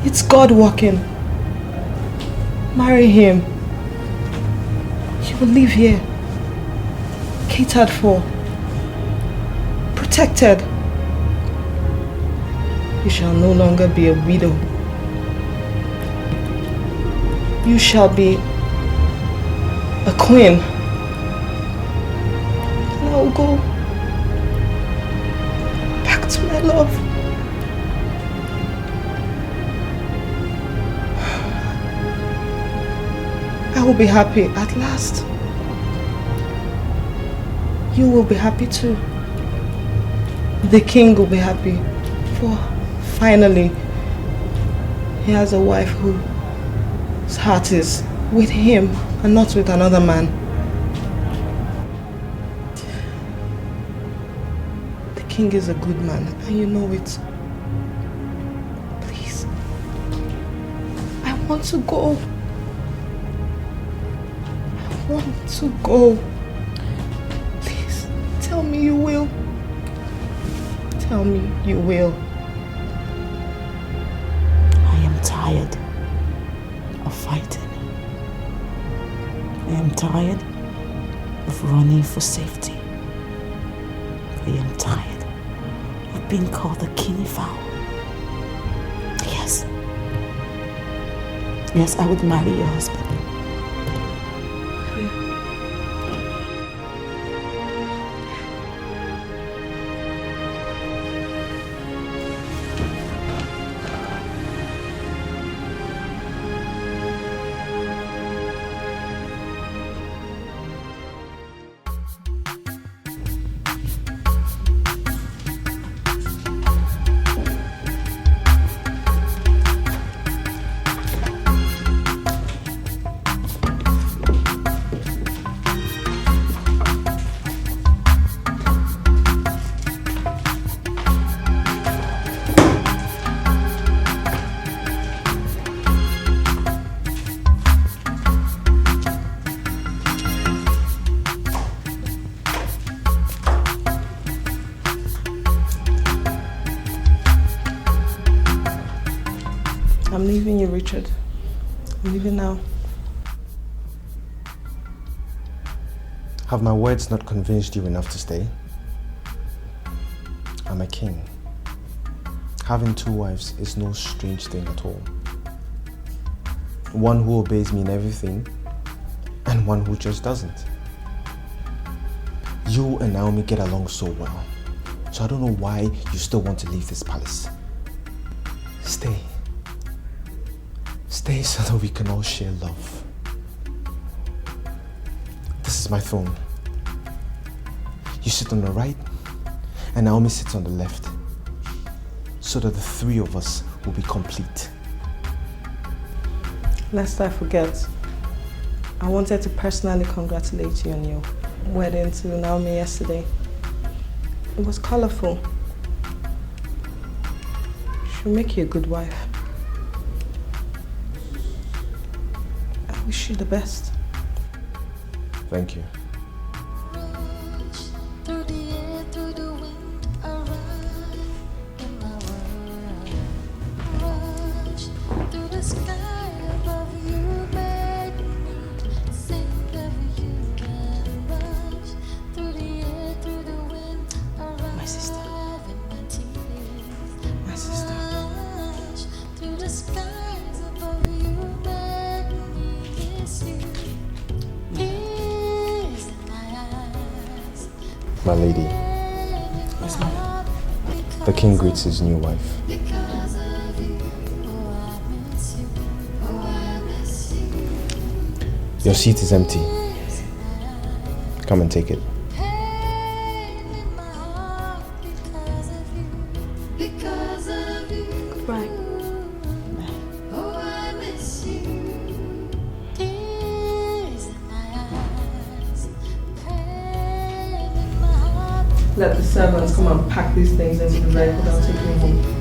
A: It's God working. Marry him. You will live here. Catered for. Protected. You shall no longer be a widow. You shall be a queen. And I will go back to my love. I will be happy at last. You will be happy too. The king will be happy, for finally he has a wife whose heart is with him and not with another man. The king is a good man and you know it. Please, I want to go. I want to go. Please, tell me you will. Tell me you will.
G: I am tired of fighting. I am tired of running for safety. I am tired of being called a guinea fowl. Yes, Yes, I would marry your husband.
I: I'm leaving you, Richard. I'm leaving now.
K: Have my words not convinced you enough to stay? I'm a king. Having 2 wives is no strange thing at all. One who obeys me in everything, and one who just doesn't. You and Naomi get along so well, so I don't know why you still want to leave this palace. Stay. Stay so that we can all share love. This is my throne. You sit on the right, and Naomi sits on the left, so that the 3 of us will be complete.
I: Lest I forget, I wanted to personally congratulate you on your wedding to Naomi yesterday. It was colorful. She'll make you a good wife. I wish you the best.
K: Thank you. My lady, the king greets his new wife. Your seat is empty. Come and take it.
G: Goodbye.
I: Let the servants come and pack these things into the vehicle that'll take me home.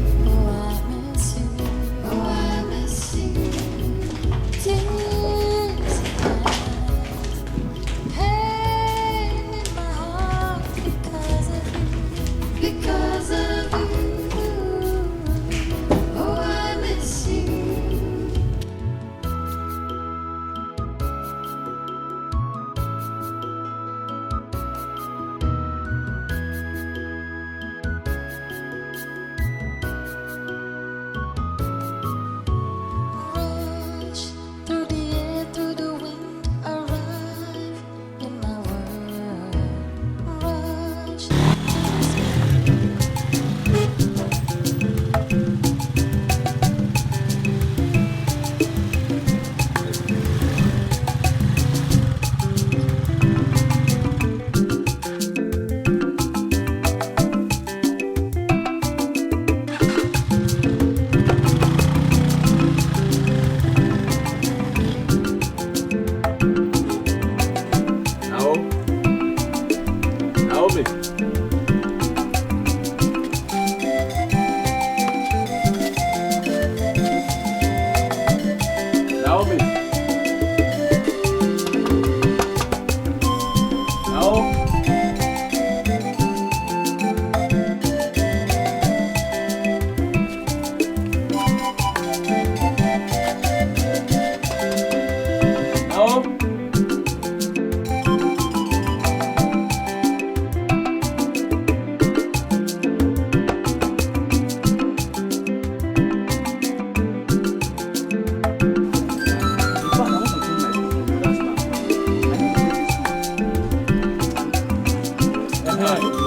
J: No.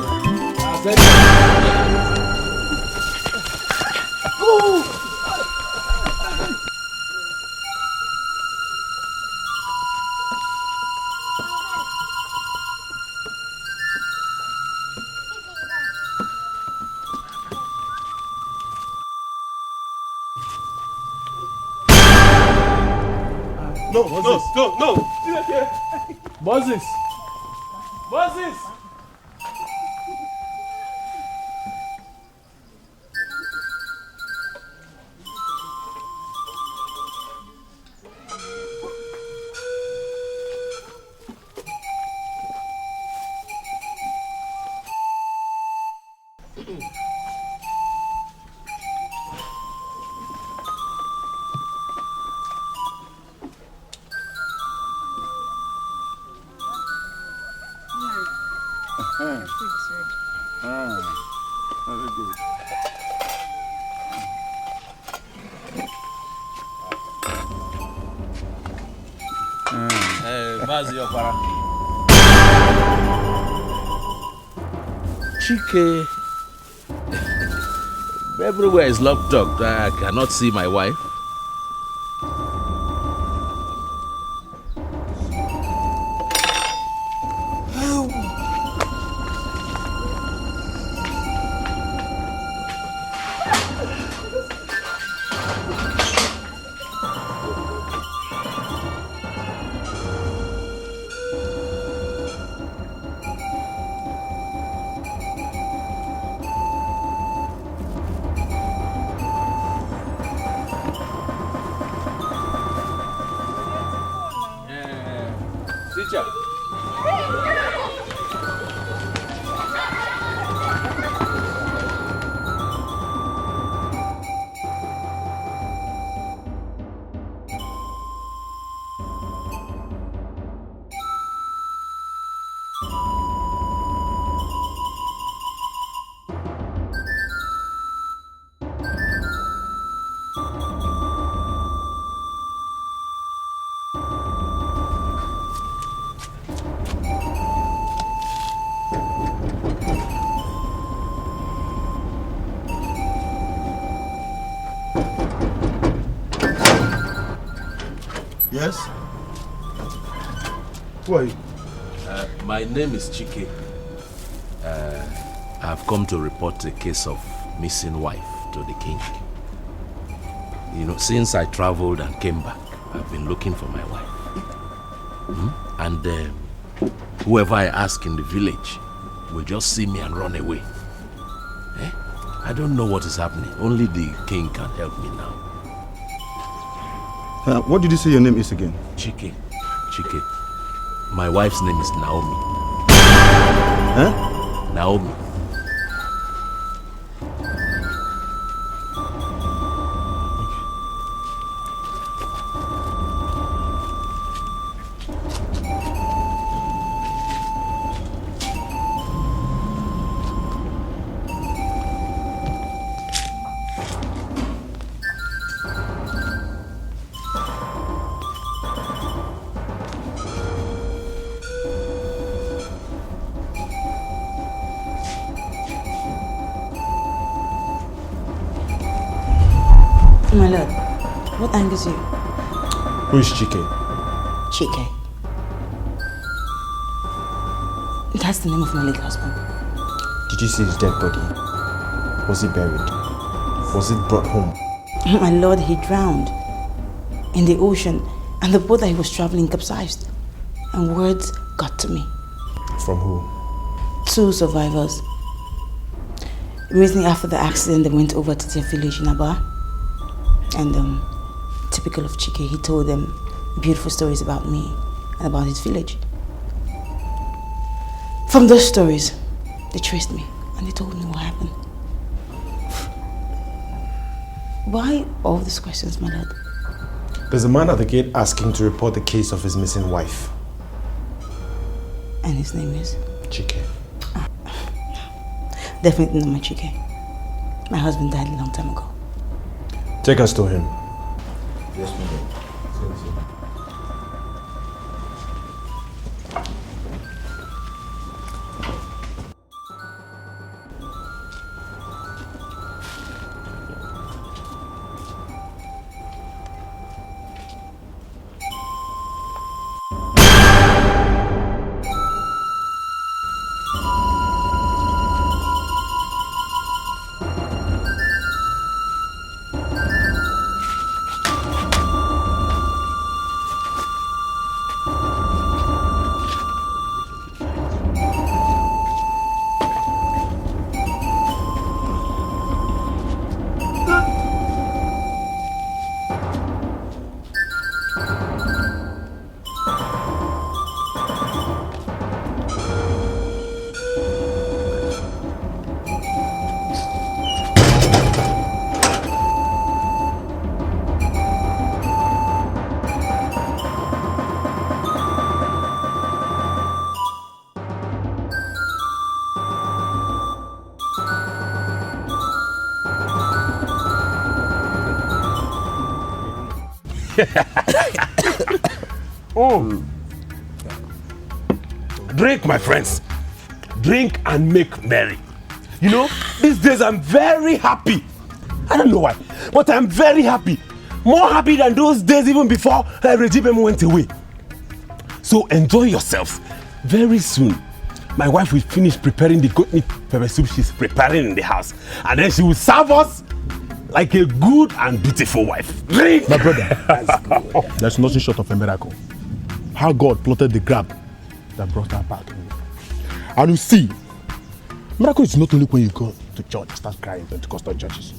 K: Moses! Moses!
C: Very good.
B: Vows, your para. Chike. Everywhere is locked up. I cannot see my wife.
K: Yes? Who are you?
B: My name is Chike. I have come to report a case of missing wife to the king. You know, since I traveled and came back, I've been looking for my wife. And whoever I ask in the village will just see me and run away. I don't know what is happening. Only the king can help me now.
J: What did you say your name is again?
B: Chike. My wife's name is Naomi.
J: Huh?
B: Naomi.
G: My lord, what angers you?
K: Who is Chike?
G: Chike. That's the name of my late husband.
K: Did you see his dead body? Was he buried? Was it brought home?
G: My lord, he drowned in the ocean, and the boat that he was traveling capsized. And words got to me.
K: From who?
G: 2 survivors. Immediately after the accident, they went over to their village in Aba. And typical of Chike, he told them beautiful stories about me and about his village. From those stories, they traced me and they told me what happened. Why all these questions, my lord?
K: There's a man at the gate asking to report the case of his missing wife.
G: And his name is?
K: Chike.
G: Definitely not my Chike. My husband died a long time ago.
K: Take us to him.
J: Yes, madam. Oh. Drink, my friends. Drink and make merry. You know, these days I'm very happy. I don't know why, but I'm very happy. More happy than those days even before Regina went away. So enjoy yourselves. Very soon, my wife will finish preparing the goat meat pepper soup she's preparing in the house. And then she will serve us like a good and beautiful wife. Drink!
C: My brother, there's nothing short of a miracle. How God plotted the grab that brought her back. And you see, miracle is not only when you go to church and start crying in Pentecostal churches.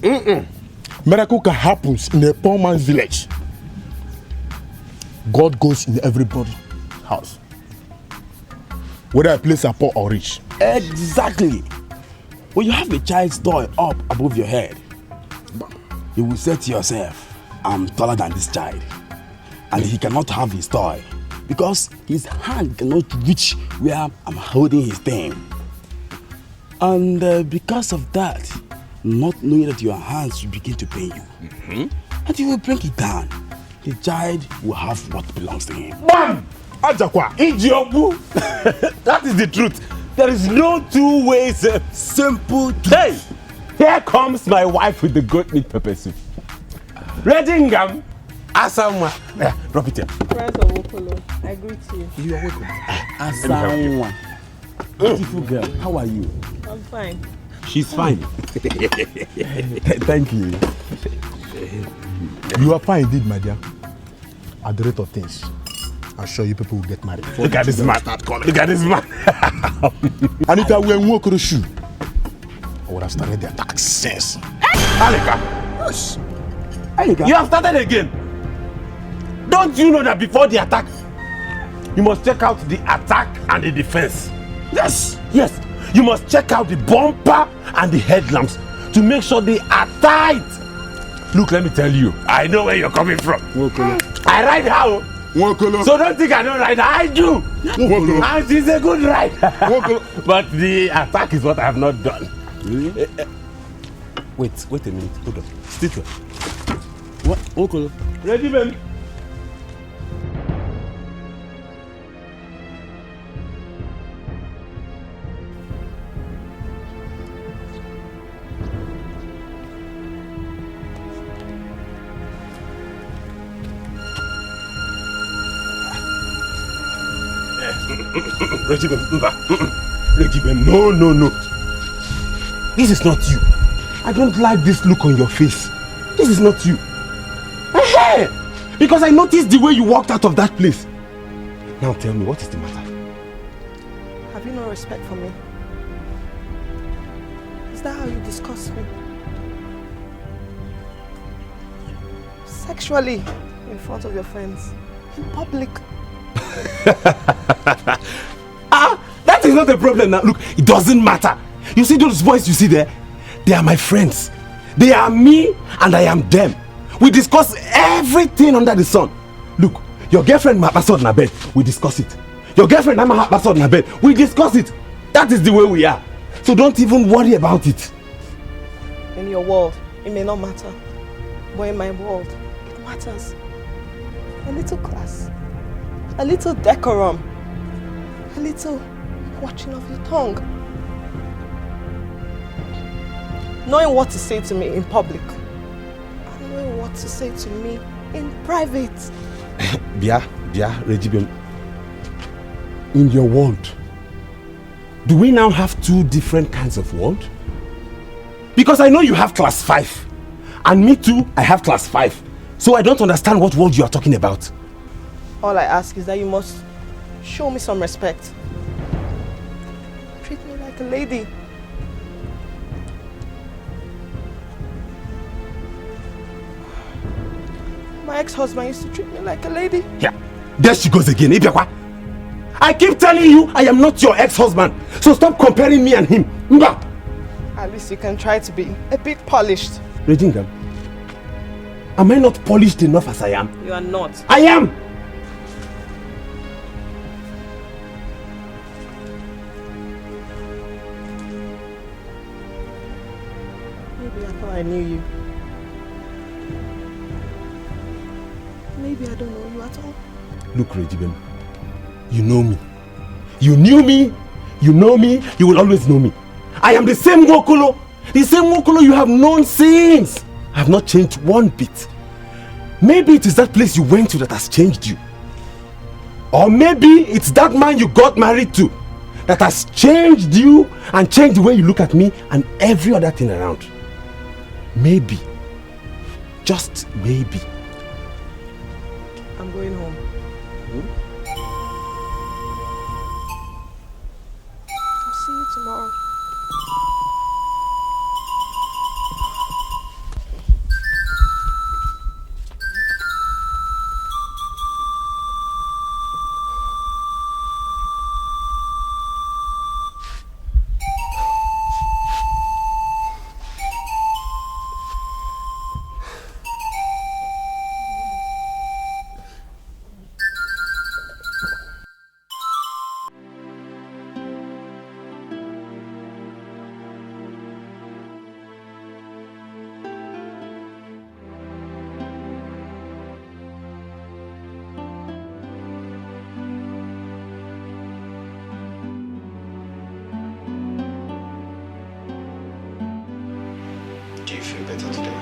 C: Miracle can happen in a poor man's village. God goes in everybody's house, whether a place are poor or rich.
L: Exactly. When you have a child's toy up above your head, you will say to yourself, I'm taller than this child. And he cannot have his toy because his hand cannot reach where I'm holding his thing. And because of that, not knowing that your hands will begin to pain you, and you will bring it down, the child will have what belongs to him.
J: Bam! Ajakwa, Ijiobu! That is the truth. There is no two ways. Simple truth. Hey! Here comes my wife with the goat meat pepper soup. Regina, Asamwa. Drop it here.
I: Friends of Okolo, I greet you.
L: You are welcome. Asamwa. Beautiful girl, how are you?
I: I'm fine.
J: She's fine.
C: Thank you. You are fine indeed, my dear. At the rate of things, I'm sure you people will get married.
J: Look at this man. Look at this man.
C: And if I were in Okolo shoe, I would have started the attack since.
J: Alika.
C: Yes.
J: You have started again. Don't you know that before the attack, you must check out the attack and the defense? Yes. Yes. You must check out the bumper and the headlamps to make sure they are tight. Look, let me tell you, I know where you're coming from. I ride how? So don't think I don't ride. I do. And it's a good ride. But the attack is what I have not done. Wait a minute. Hold on. Sit there. What? Okolo. Ready, baby? Regina, no. This is not you. I don't like this look on your face. This is not you. Hey! Because I noticed the way you walked out of that place. Now tell me, what is the matter?
I: Have you no respect for me? Is that how you discuss me? Sexually, in front of your friends, in public.
J: That is not a problem now. Look, it doesn't matter. You see those boys you see there? They are my friends. They are me and I am them. We discuss everything under the sun. Look, your girlfriend might pass out in her bed. We discuss it. Your girlfriend might pass out in her bed. We discuss it. That is the way we are. So don't even worry about it.
I: In your world, it may not matter. But in my world, it matters. A little class. A little decorum. A little watching of your tongue. Knowing what to say to me in public. And knowing what to say to me in private.
J: Regina. In your world, do we now have two different kinds of world? Because I know you have class 5. And me too, I have class 5. So I don't understand what world you are talking about.
I: All I ask is that you must show me some respect. Treat me like a lady. My ex-husband used to treat me like a lady.
J: Yeah, there she goes again. I keep telling you I am not your ex-husband. So stop comparing me and him.
I: At least you can try to be a bit polished.
J: Regina, am I not polished enough as I am?
I: You are not.
J: I am!
I: Maybe I thought I knew you. maybe I don't know you at all.
J: Look, Regina, you know me. You knew me, you know me, you will always know me. I am the same Wokolo. The same Wokolo you have known since. I have not changed one bit. Maybe it is that place you went to that has changed you. Or maybe it's that man you got married to that has changed you and changed the way you look at me and every other thing around. Maybe. Just maybe.
I: I'm going home. I'll see you tomorrow.
F: Do you feel better today?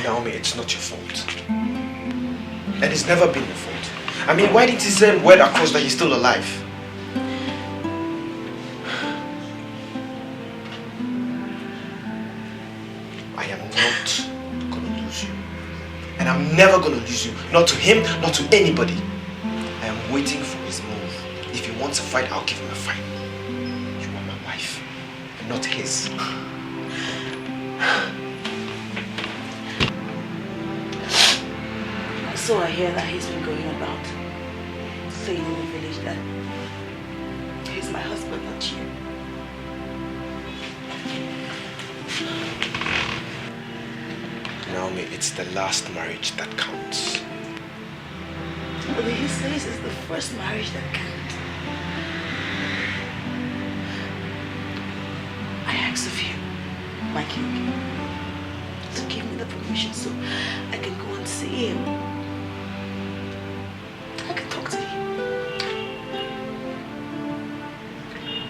F: Naomi, it's not your fault. And it's never been your fault. I mean, why did he send word across that he's still alive? I am not gonna lose you. And I'm never gonna lose you. Not to him, not to anybody. I am waiting for his move. If he wants a fight, I'll give him a fight. You are my wife, and not his.
G: So I hear that he's been going about saying in the village that he's my husband, not you.
F: Naomi, it's the last marriage that counts.
G: But he says it's the first marriage that counts. I ask of you, my king, to give me the permission so I can go and see him. I can talk to him.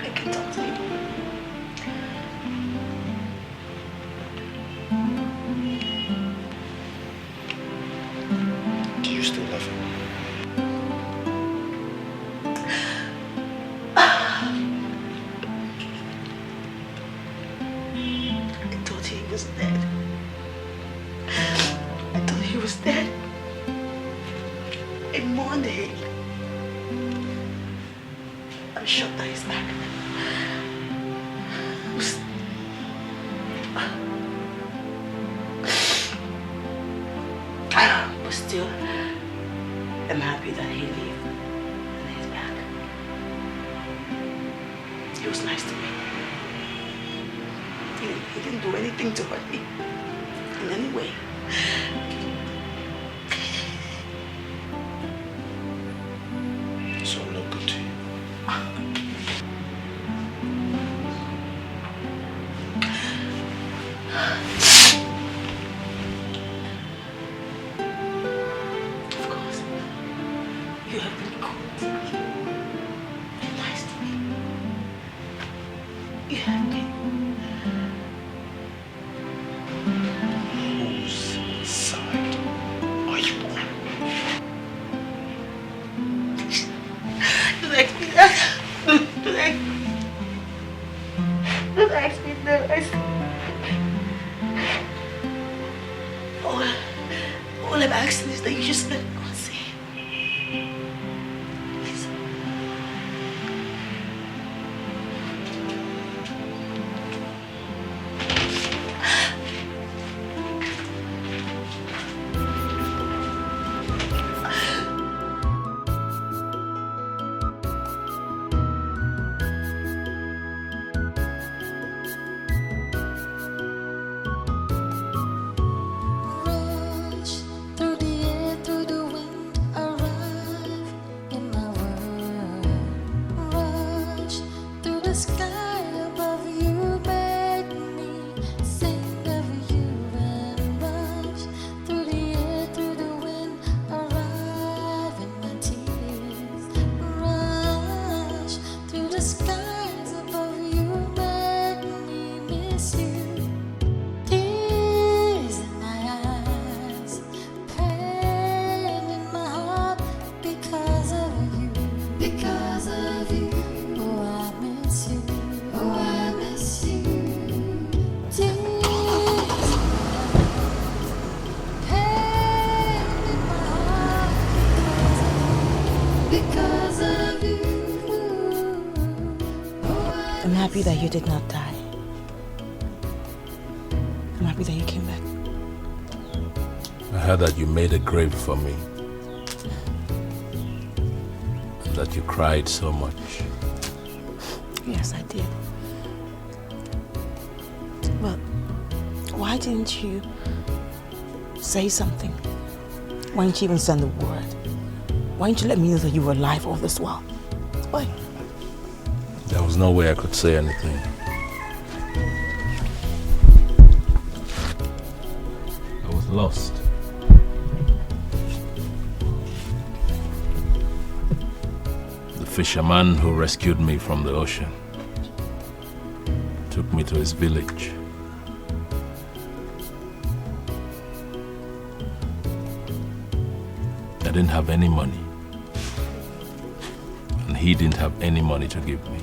G: I can talk to him.
F: Do you still love him?
G: I thought he was dead. I thought he was dead. In Monday, I'm shocked that he's back. But still, I'm happy that he lived and he's back. He was nice to me. He didn't do anything to hurt me in any way.
F: So I'm no good to you.
G: Of course. You have been good to me. You're nice to me. You have been.
F: Whose side are you on?
G: Don't ask me that. Don't ask me that. All I'm asking is that you just let me go and see him. Please.
H: Rush through the air, through the wind, arise.
G: happy that you did not die. I'm happy that you came back.
B: I heard that you made a grave for me. And that you cried so much.
G: Yes, I did. Well, why didn't you say something? Why didn't you even send a word? Why didn't you let me know that you were alive all this while? Why?
B: There was no way I could say anything. I was lost. The fisherman who rescued me from the ocean took me to his village. I didn't have any money, and he didn't have any money to give me.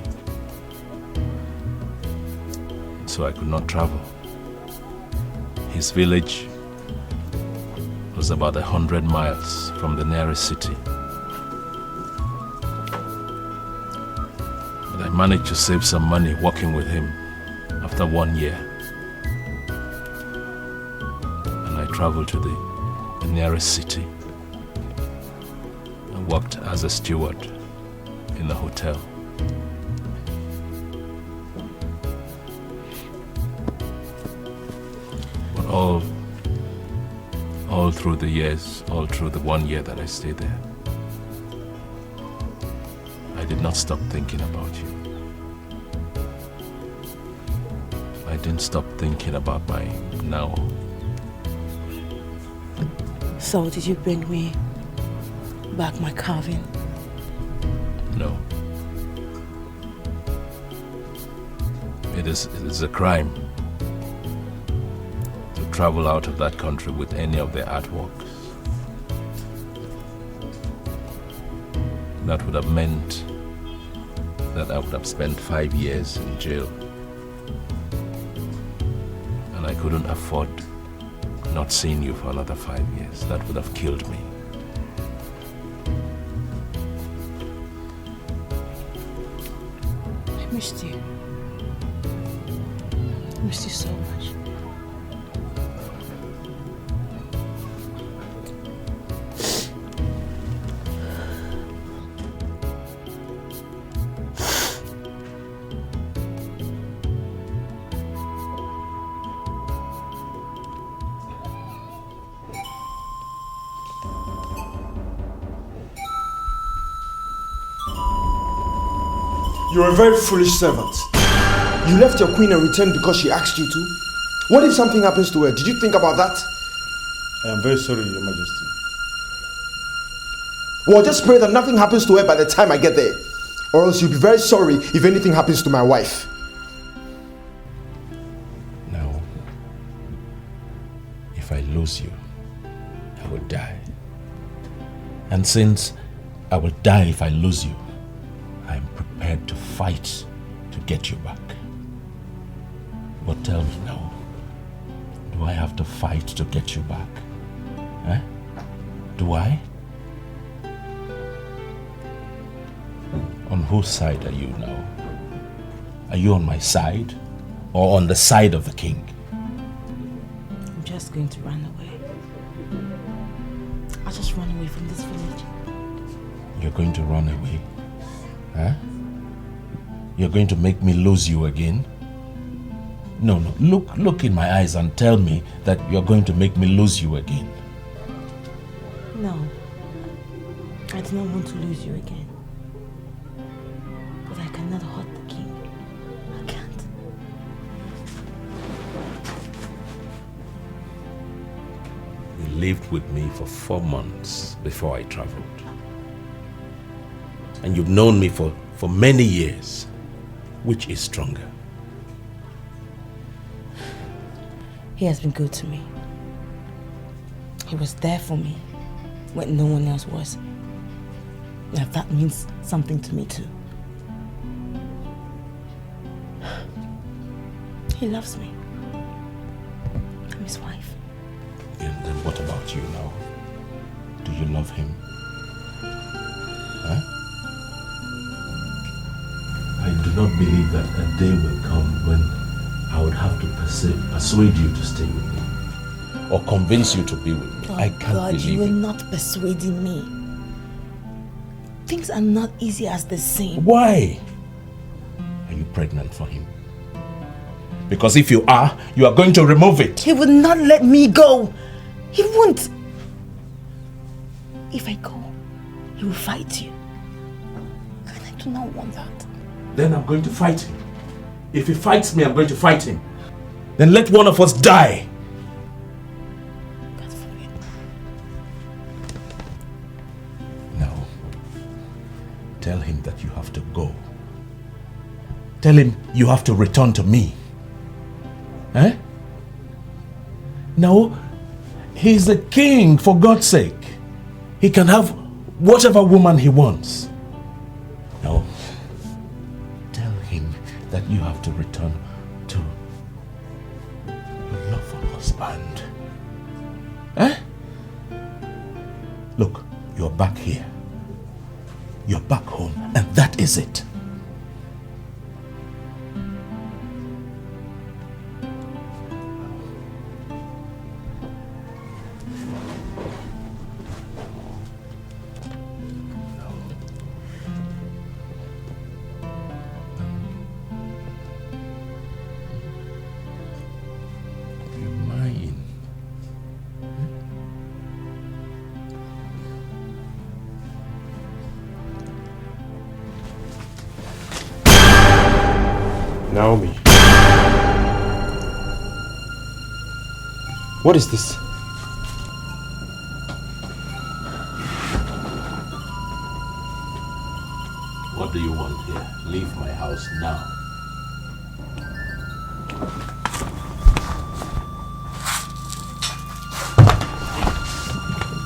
B: So I could not travel. His village was about 100 miles from the nearest city. But I managed to save some money working with him after 1 year. And I traveled to the nearest city. I worked as a steward in a hotel. But all through the years, all through the 1 year that I stayed there, I did not stop thinking about you. I didn't stop thinking about my now.
G: So did you bring me back my carving?
B: No. It is a crime to travel out of that country with any of their artworks. That would have meant that I would have spent 5 years in jail. And I couldn't afford not seeing you for another 5 years. That would have killed me.
G: I missed you. I missed you so much.
K: You're a very foolish servant. You left your queen and returned because she asked you to. What if something happens to her? Did you think about that?
J: I am very sorry, Your Majesty.
K: Well, just pray that nothing happens to her by the time I get there. Or else you'll be very sorry if anything happens to my wife.
B: No. If I lose you, I will die. And since I will die if I lose you, I am prepared to fight to get you back. But tell me now, do I have to fight to get you back? Eh? Do I? On whose side are you now? Are you on my side or on the side of the king?
G: I'm just going to run away. I'll just run away from this village.
B: You're going to run away? Huh? You're going to make me lose you again? No, look in my eyes and tell me that you're going to make me lose you again.
G: No. I do not want to lose you again. But I cannot hurt the king. I can't.
B: You lived with me for 4 months before I traveled. And you've known me for many years. Which is stronger?
G: He has been good to me. He was there for me when no one else was. Now that means something to me too. He loves me. I'm his wife.
B: And then what about you now? Do you love him? Huh? I do. do not believe that a day will come when I would have to persuade you to stay with me or convince you to be with me. I can't believe
G: you
B: it.
G: are not persuading me. Things are not easy as they seem.
B: Why? Are you pregnant for him? Because if you are going to remove it.
G: He would not let me go. He won't. If I go, he will fight you. And I do not want that.
B: Then I'm going to fight him. If he fights me, I'm going to fight him. Then let one of us die.
G: God forbid.
B: No. Tell him that you have to go. Tell him you have to return to me. Eh? No. He's a king, for God's sake. He can have whatever woman he wants. No. Tell him that you have to return to your lawful husband. Eh? Look, you're back here. You're back home, and that is it.
K: Naomi. What is this?
B: What do you want here? Leave my house now.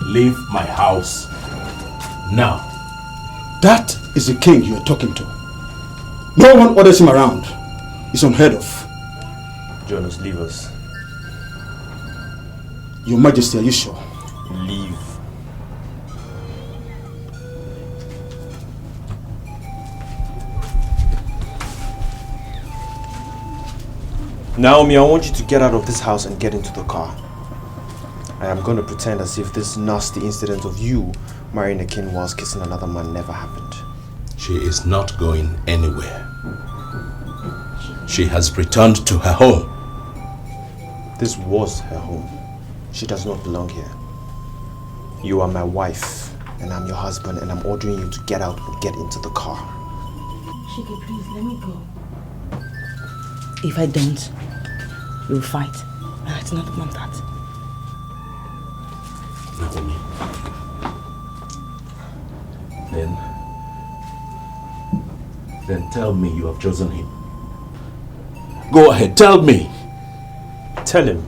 B: Leave my house now.
L: That is the king you are talking to. No one orders him around. It's unheard of.
K: Jonas, leave us.
L: Your Majesty, are you sure?
K: Leave. Naomi, I want you to get out of this house and get into the car. I am going to pretend as if this nasty incident of you marrying a king whilst kissing another man never happened.
B: She is not going anywhere. She has returned to her home.
K: This was her home. She does not belong here. You are my wife, and I'm your husband, and I'm ordering you to get out and get into the car.
G: Shiki, please, let me go. If I don't, you'll fight. And I do not want that.
B: Naomi. Then tell me you have chosen him. Go ahead, tell me.
K: Tell him.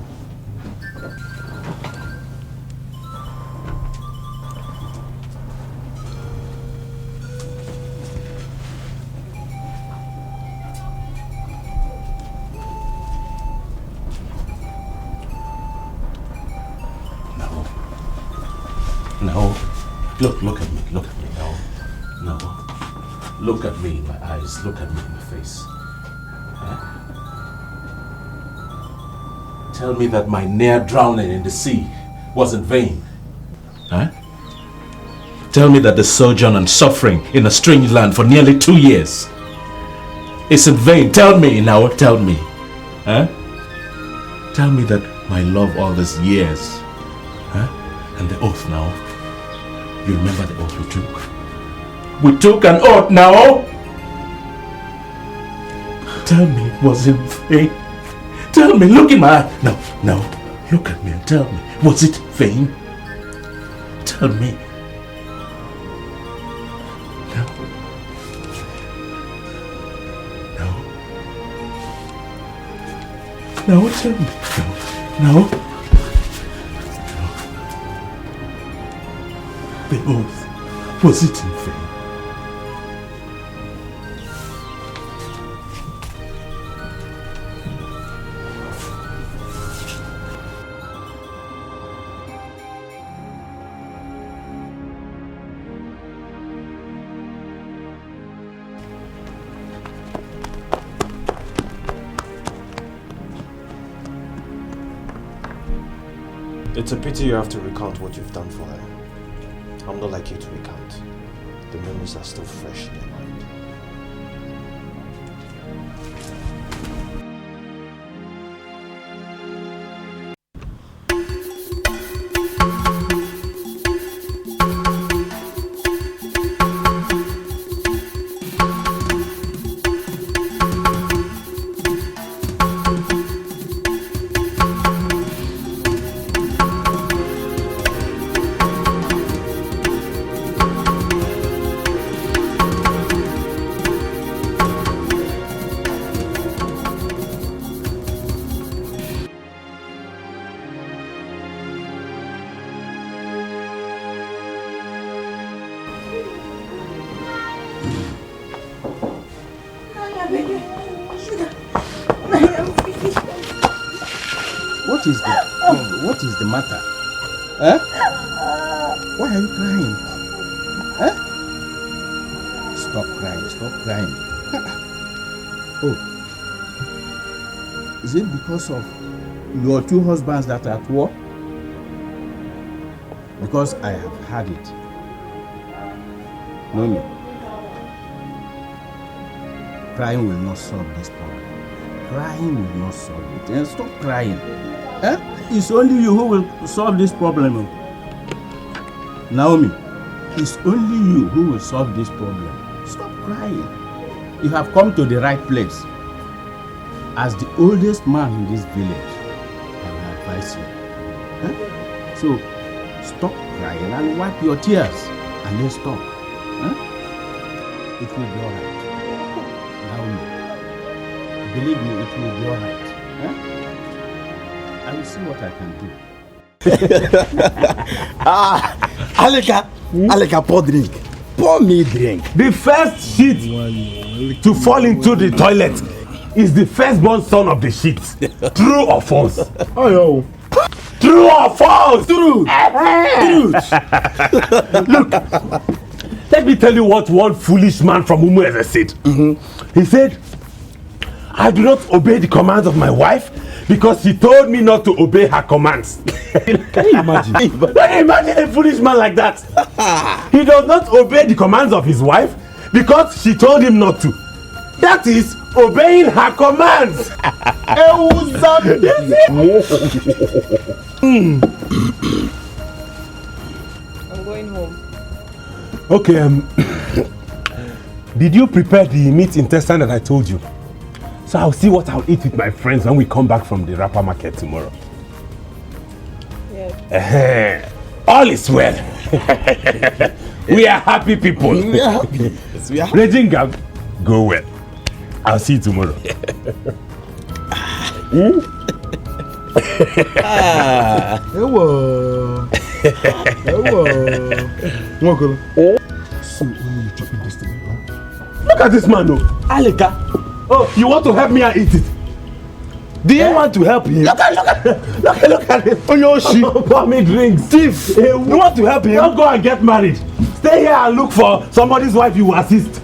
B: No. Look at me. No. Look at me in my eyes. Look at me in the face. Huh? Tell me that my near drowning in the sea was in vain. Huh? Tell me that the sojourn and suffering in a strange land for nearly 2 years is in vain. Tell me now. Tell me. Huh? Tell me that my love all these years. Huh? And the oath now. You remember the oath we took? We took an oath now. Tell me it was in vain. Tell me, look in my eye. No. Look at me and tell me. Was it vain? Tell me. No, tell me. No. The oath, was it in vain?
K: It's a pity you have to recount what you've done for her. I'm not like you to recount. The memories are still fresh in your mind.
E: What is the matter? Huh? Why are you crying? Huh? Stop crying, stop crying. Oh, is it because of your two husbands that are at war? Because I have had it. No. Crying will not solve this problem. Crying will not solve it. And stop crying. Eh? It's only you who will solve this problem. Naomi, it's only you who will solve this problem. Stop crying. You have come to the right place. As the oldest man in this village, I will advise you. Eh? So, stop crying and wipe your tears and then stop. Eh? It will be alright. Naomi, believe me, it will be alright. Eh? I will see what I can do.
L: Aleka, pour drink. Pour me drink.
J: The first sheet to fall into the toilet is the firstborn son of the sheet. True or false?
L: Oh,
J: True or false?
L: True.
J: Look, let me tell you what one foolish man from Umueze said. He said, I do not obey the commands of my wife because she told me not to obey her commands.
L: Can you imagine?
J: Can you imagine a foolish man like that? He does not obey the commands of his wife because she told him not to. That is obeying her commands.
A: I'm going home.
J: Okay, did you prepare the meat intestine that I told you? So I'll see what I'll eat with my friends when we come back from the rapper market tomorrow.
A: Yeah.
J: All is well. We are happy people.
L: We are happy. Yes, we are happy.
J: Regina, go well. I'll see you tomorrow.
L: So, you chopping this thing, huh?
J: Look at this man, though.
L: Aleka.
J: Oh, you want to help me and eat it?
L: Do you want to help him?
J: Look at it.
L: Oh, your sheep.
J: Pour me drinks.
L: Thief. You want to help him?
J: Don't go and get married. Stay here and look for somebody's wife you will assist.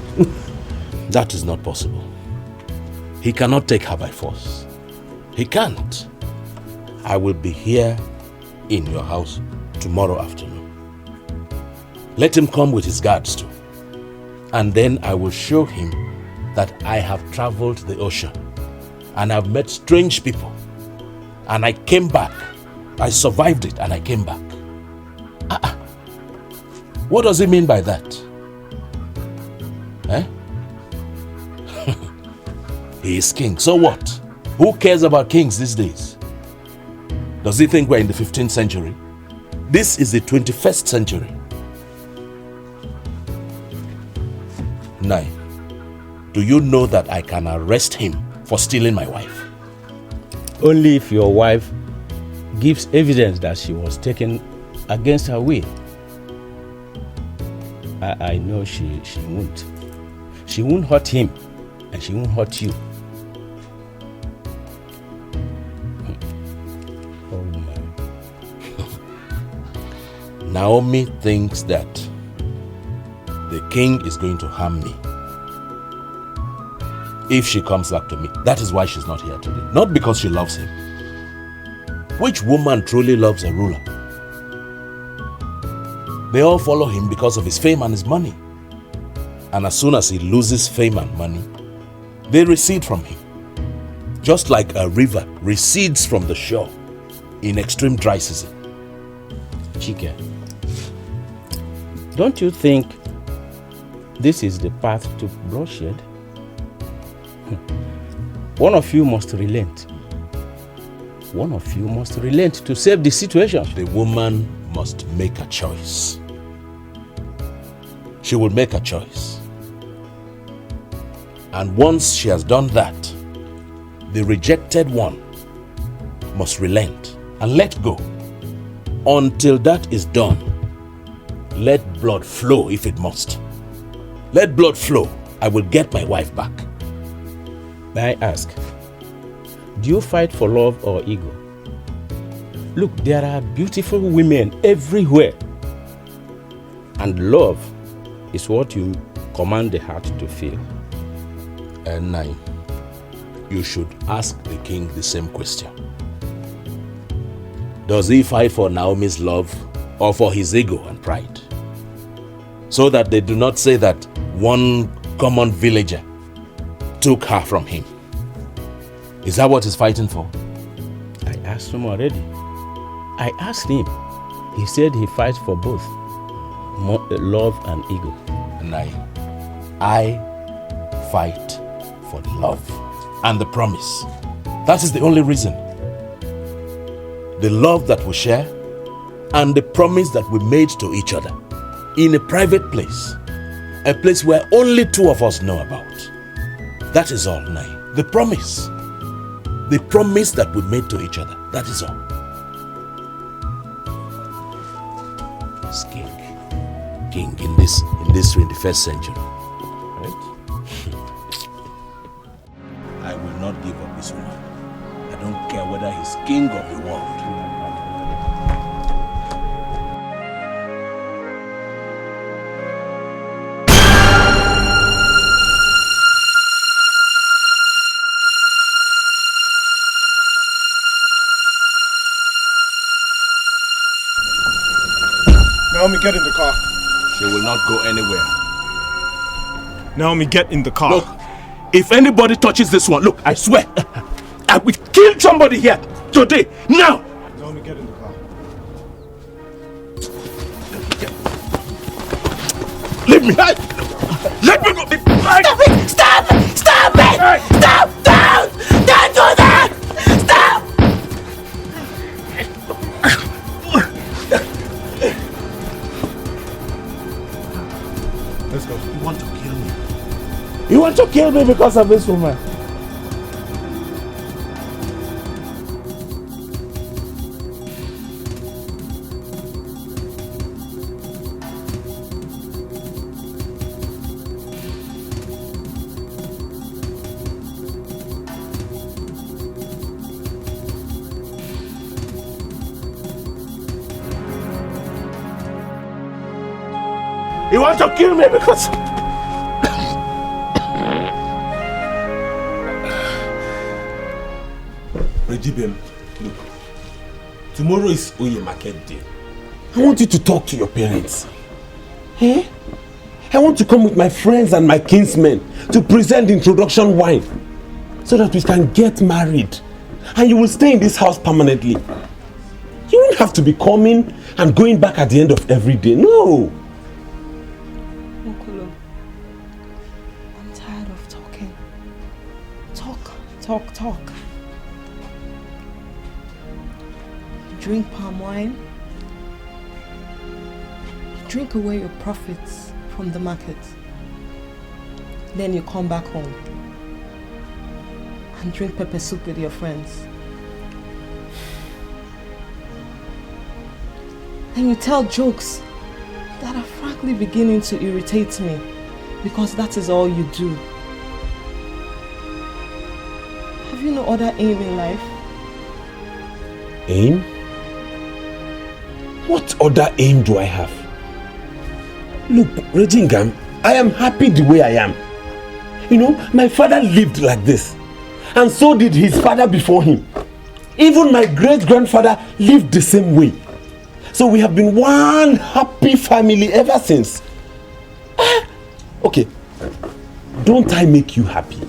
B: That is not possible. He cannot take her by force. He can't. I will be here in your house tomorrow afternoon. Let him come with his guards too. And then I will show him that I have traveled the ocean and I've met strange people. And I came back. I survived it and I came back. What does he mean by that? Eh? He is king. So what? Who cares about kings these days? Does he think we're in the 15th century? This is the 21st century. Nai, do you know that I can arrest him for stealing my wife?
M: Only if your wife gives evidence that she was taken against her will. I know she won't. She won't hurt him and she won't hurt you. Oh man.
B: Naomi thinks that the king is going to harm me if she comes back to me. That is why she's not here today. Not because she loves him. Which woman truly loves a ruler? They all follow him because of his fame and his money. And as soon as he loses fame and money, they recede from him. Just like a river recedes from the shore in extreme dry season.
M: Dike, don't you think this is the path to bloodshed? One of you must relent. One of you must relent to save the situation.
B: The woman must make a choice. She will make a choice. And once she has done that, the rejected one must relent and let go. Until that is done, let blood flow if it must. Let blood flow. I will get my wife back.
M: May I ask, do you fight for love or ego? Look, there are beautiful women everywhere. And love is what you command the heart to feel.
B: And 9, you should ask the king the same question. Does he fight for Naomi's love or for his ego and pride? So that they do not say that one common villager took her from him. Is that what he's fighting for?
M: I asked him already. I asked him. He said he fights for both love and ego.
B: And I fight for love and the promise. That is the only reason. The love that we share and the promise that we made to each other in a private place. A place where only 2 of us know about. That is all, Nai. The promise. The promise that we made to each other. That is all. It's king. King in this 21st century. Right? I will not give up this woman. I don't care whether he's king of the world.
K: Naomi, get in the car.
B: She will not go anywhere.
K: Naomi, get in the car.
L: Look, if anybody touches this one, look, I swear, I will kill somebody here today, now.
K: Naomi, get in the car.
L: Leave me. Let me go.
H: Stop it! Stop it! Stop it! Stop! Don't do that! Stop!
K: Let's go.
L: You want to kill me? You want to kill me because of this woman? You want to kill me because...
J: Regina, look. Tomorrow is Oye Market Day. I want you to talk to your parents. Eh? I want to come with my friends and my kinsmen to present the introduction wine so that we can get married. And you will stay in this house permanently. You won't have to be coming and going back at the end of every day. No.
A: I'm tired of talking. Talk. You drink palm wine. You drink away your profits from the market. Then you come back home and drink pepper soup with your friends. And you tell jokes that are frankly beginning to irritate me because that is all you do. Have you no other aim in life?
J: Aim? What other aim do I have? Look, Regina, I am happy the way I am. You know, my father lived like this. And so did his father before him. Even my great-grandfather lived the same way. So we have been one happy family ever since. Okay, don't I make you happy?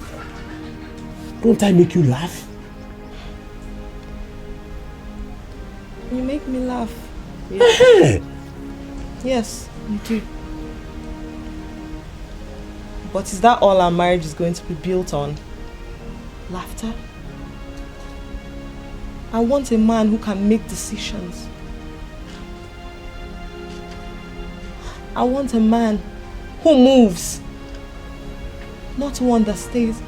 J: Don't I make you laugh?
I: You make me laugh.
J: Yeah.
I: Yes, you do. But is that all our marriage is going to be built on? Laughter? I want a man who can make decisions. I want a man who moves, not one that stays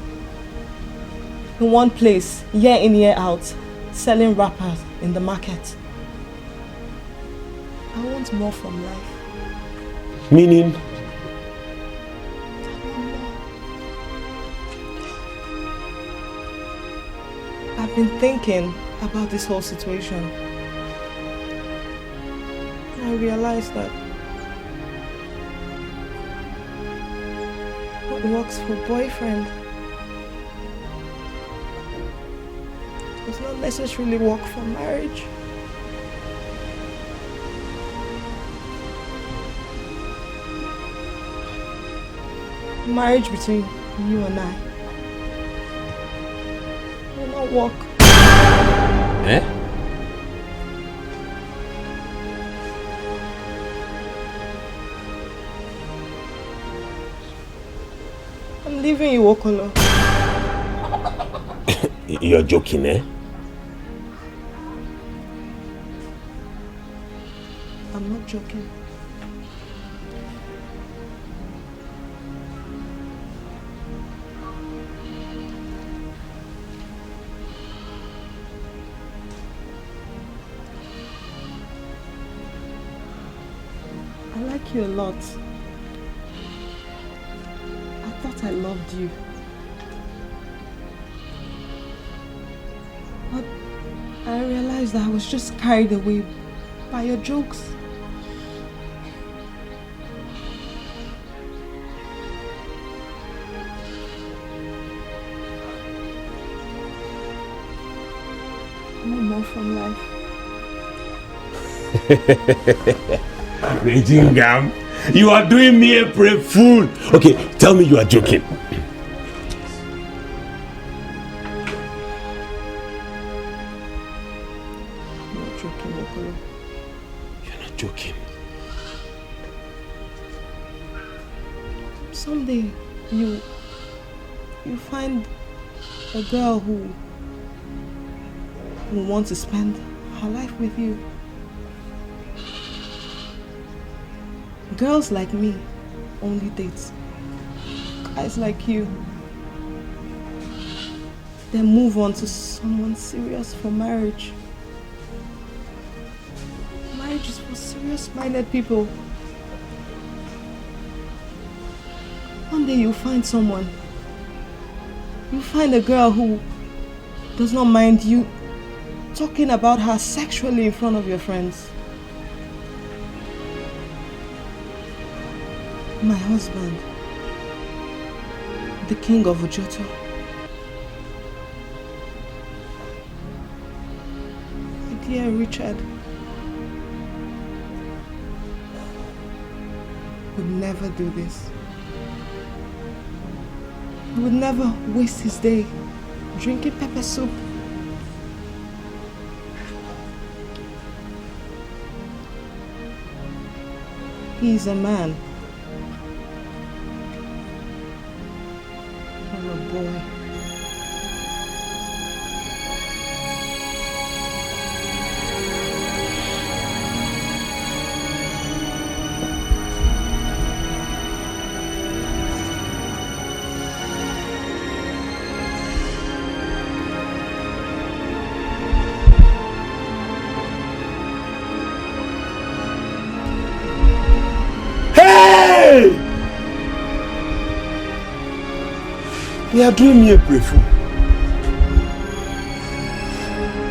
I: in one place, year in, year out, selling wrappers in the market. I want more from life.
J: Meaning?
I: I've been thinking about this whole situation. I realized that what works for boyfriend does not necessarily work for marriage. Marriage between you and I will not work.
J: Eh?
I: I'm leaving you, Okolo.
J: You're joking, eh?
I: I'm not joking. I like you a lot. I thought I loved you. But I realized that I was just carried away by your jokes. I want more from life.
J: Regina, you are doing me a brave fool. Okay, tell me you are joking.
I: I'm not joking, Okolo.
J: You're not joking.
I: Someday you find a girl who wants to spend her life with you. Girls like me only date guys like you. Then move on to someone serious for marriage. Marriage is for serious-minded people. One day you'll find someone. You'll find a girl who does not mind you talking about her sexually in front of your friends. My husband, the king of Ojoto. My dear Richard would never do this. He would never waste his day drinking pepper soup. He is a man. I'm a boy.
J: You are doing me a brave fool.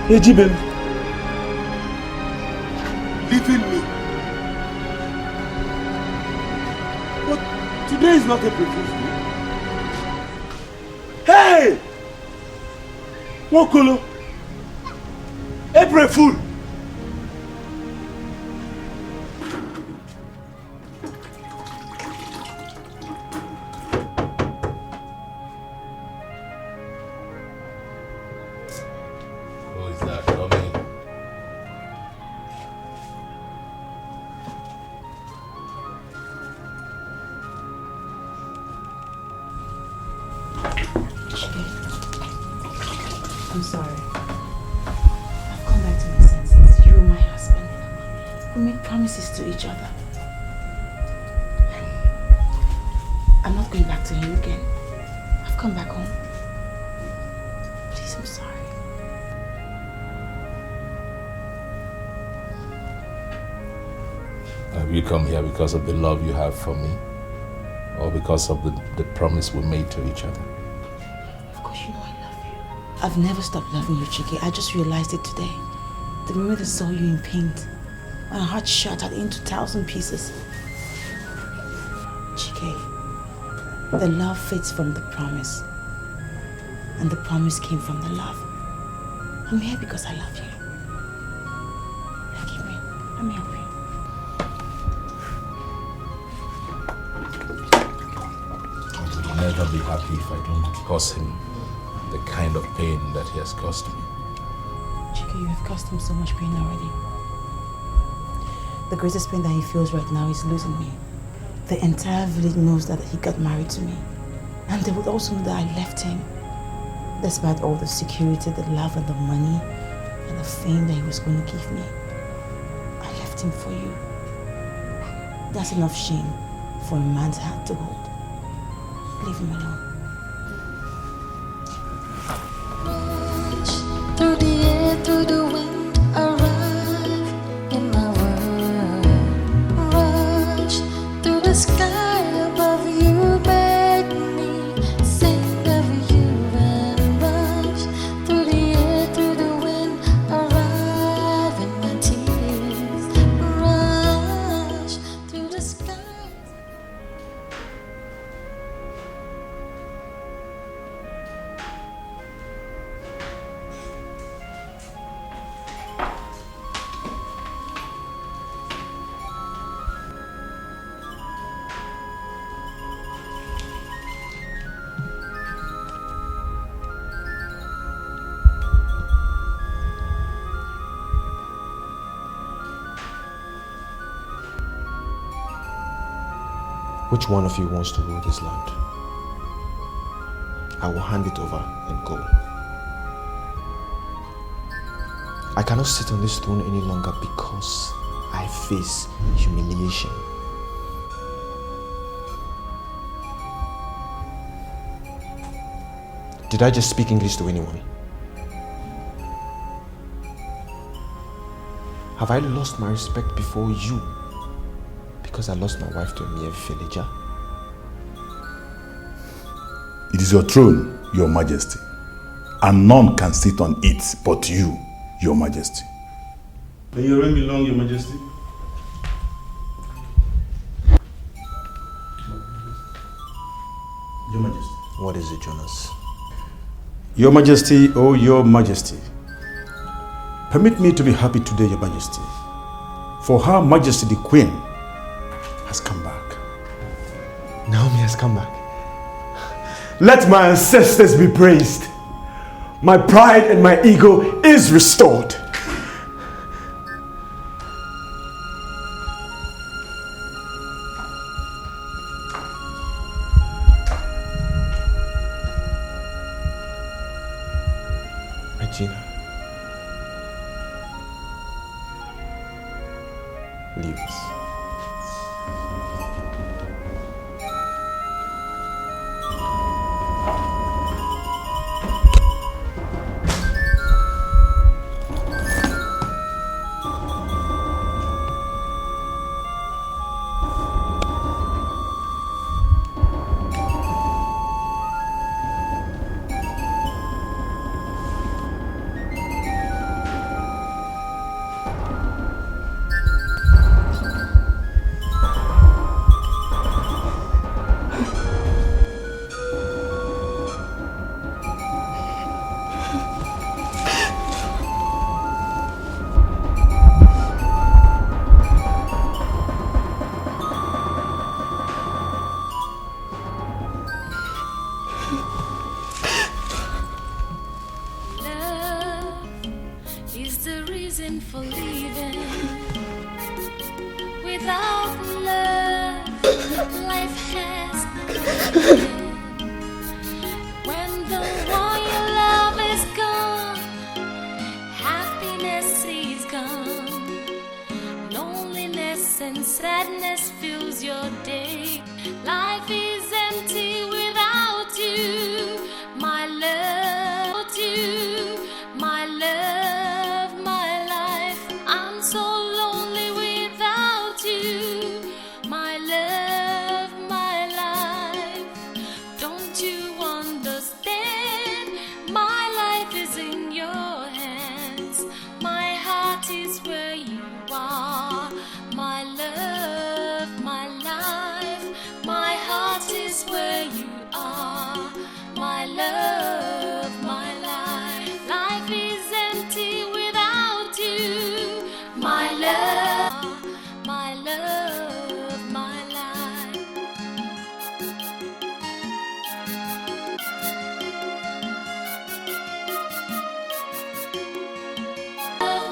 J: Ejibem, leaving me. But today is not a brave fool. Hey! Mokolo! A brave fool!
G: I'm sorry. I've come back to my senses. You are my husband. We made promises to each other. I'm not going back to him again. I've come back home. Please, I'm sorry.
B: Have you come here because of the love you have for me? Or because of the promise we made to each other?
G: Of course you know I love you. I've never stopped loving you, Chike. I just realized it today. The moment I saw you in paint, my heart shattered into 1,000 pieces. Chike, the love fades from the promise. And the promise came from the love. I'm here because I love you. Forgive me. Let me help you.
B: I'll never be happy if I don't cause him the kind of pain that he has caused me.
G: Chike, you have caused him so much pain already. The greatest pain that he feels right now is losing me. The entire village knows that he got married to me. And they would also know that I left him. Despite all the security, the love and the money and the fame that he was going to give me. I left him for you. That's enough shame for a man's hand to hold. Leave him alone.
H: Through the air, through the wind, arrive in my world. Rush through the sky above you, make me sing of you and rush through the air, through the wind, arrive in my tears. Rush through the sky.
F: Which one of you wants to rule this land? I will hand it over and go. I cannot sit on this throne any longer because I face humiliation. Did I just speak English to anyone? Have I lost my respect before you because I lost my wife to a mere villager?
L: It is your throne, your majesty, and none can sit on it but you, your majesty.
J: May your reign be long, your majesty. Your majesty.
F: What is it, Jonas?
J: Your majesty, oh your majesty. Permit me to be happy today, your majesty. For her majesty the queen has come back.
F: Naomi has come back.
K: Let my ancestors be praised. My pride and my ego is restored.
F: Regina. Leave us.
H: sadness fills your day. Life is empty without you, my love, my love, my life. I'm so lonely without you, my love, my life. Don't you understand? My life is in your hands. My heart is where you are, my love, my life. My heart is where you are, my love, my life. Life is empty without you, my love, my love, my life.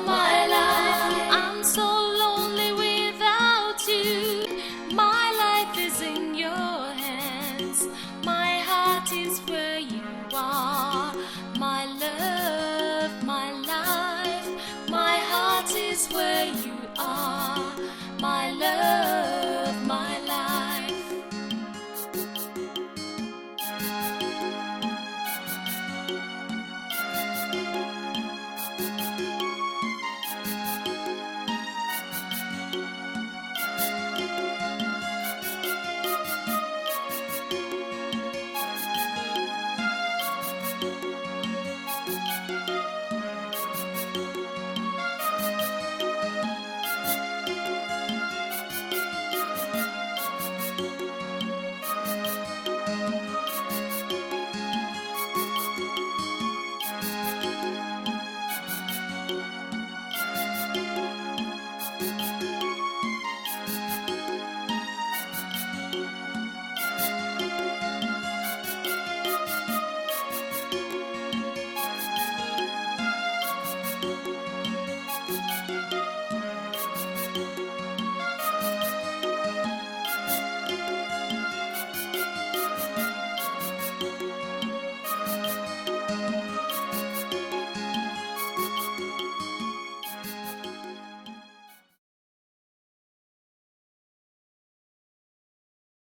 H: My life, I'm so lonely without you. My life is in your hands. My heart is where you are, my love, my life. My heart is where you are, my love, my life.
N: To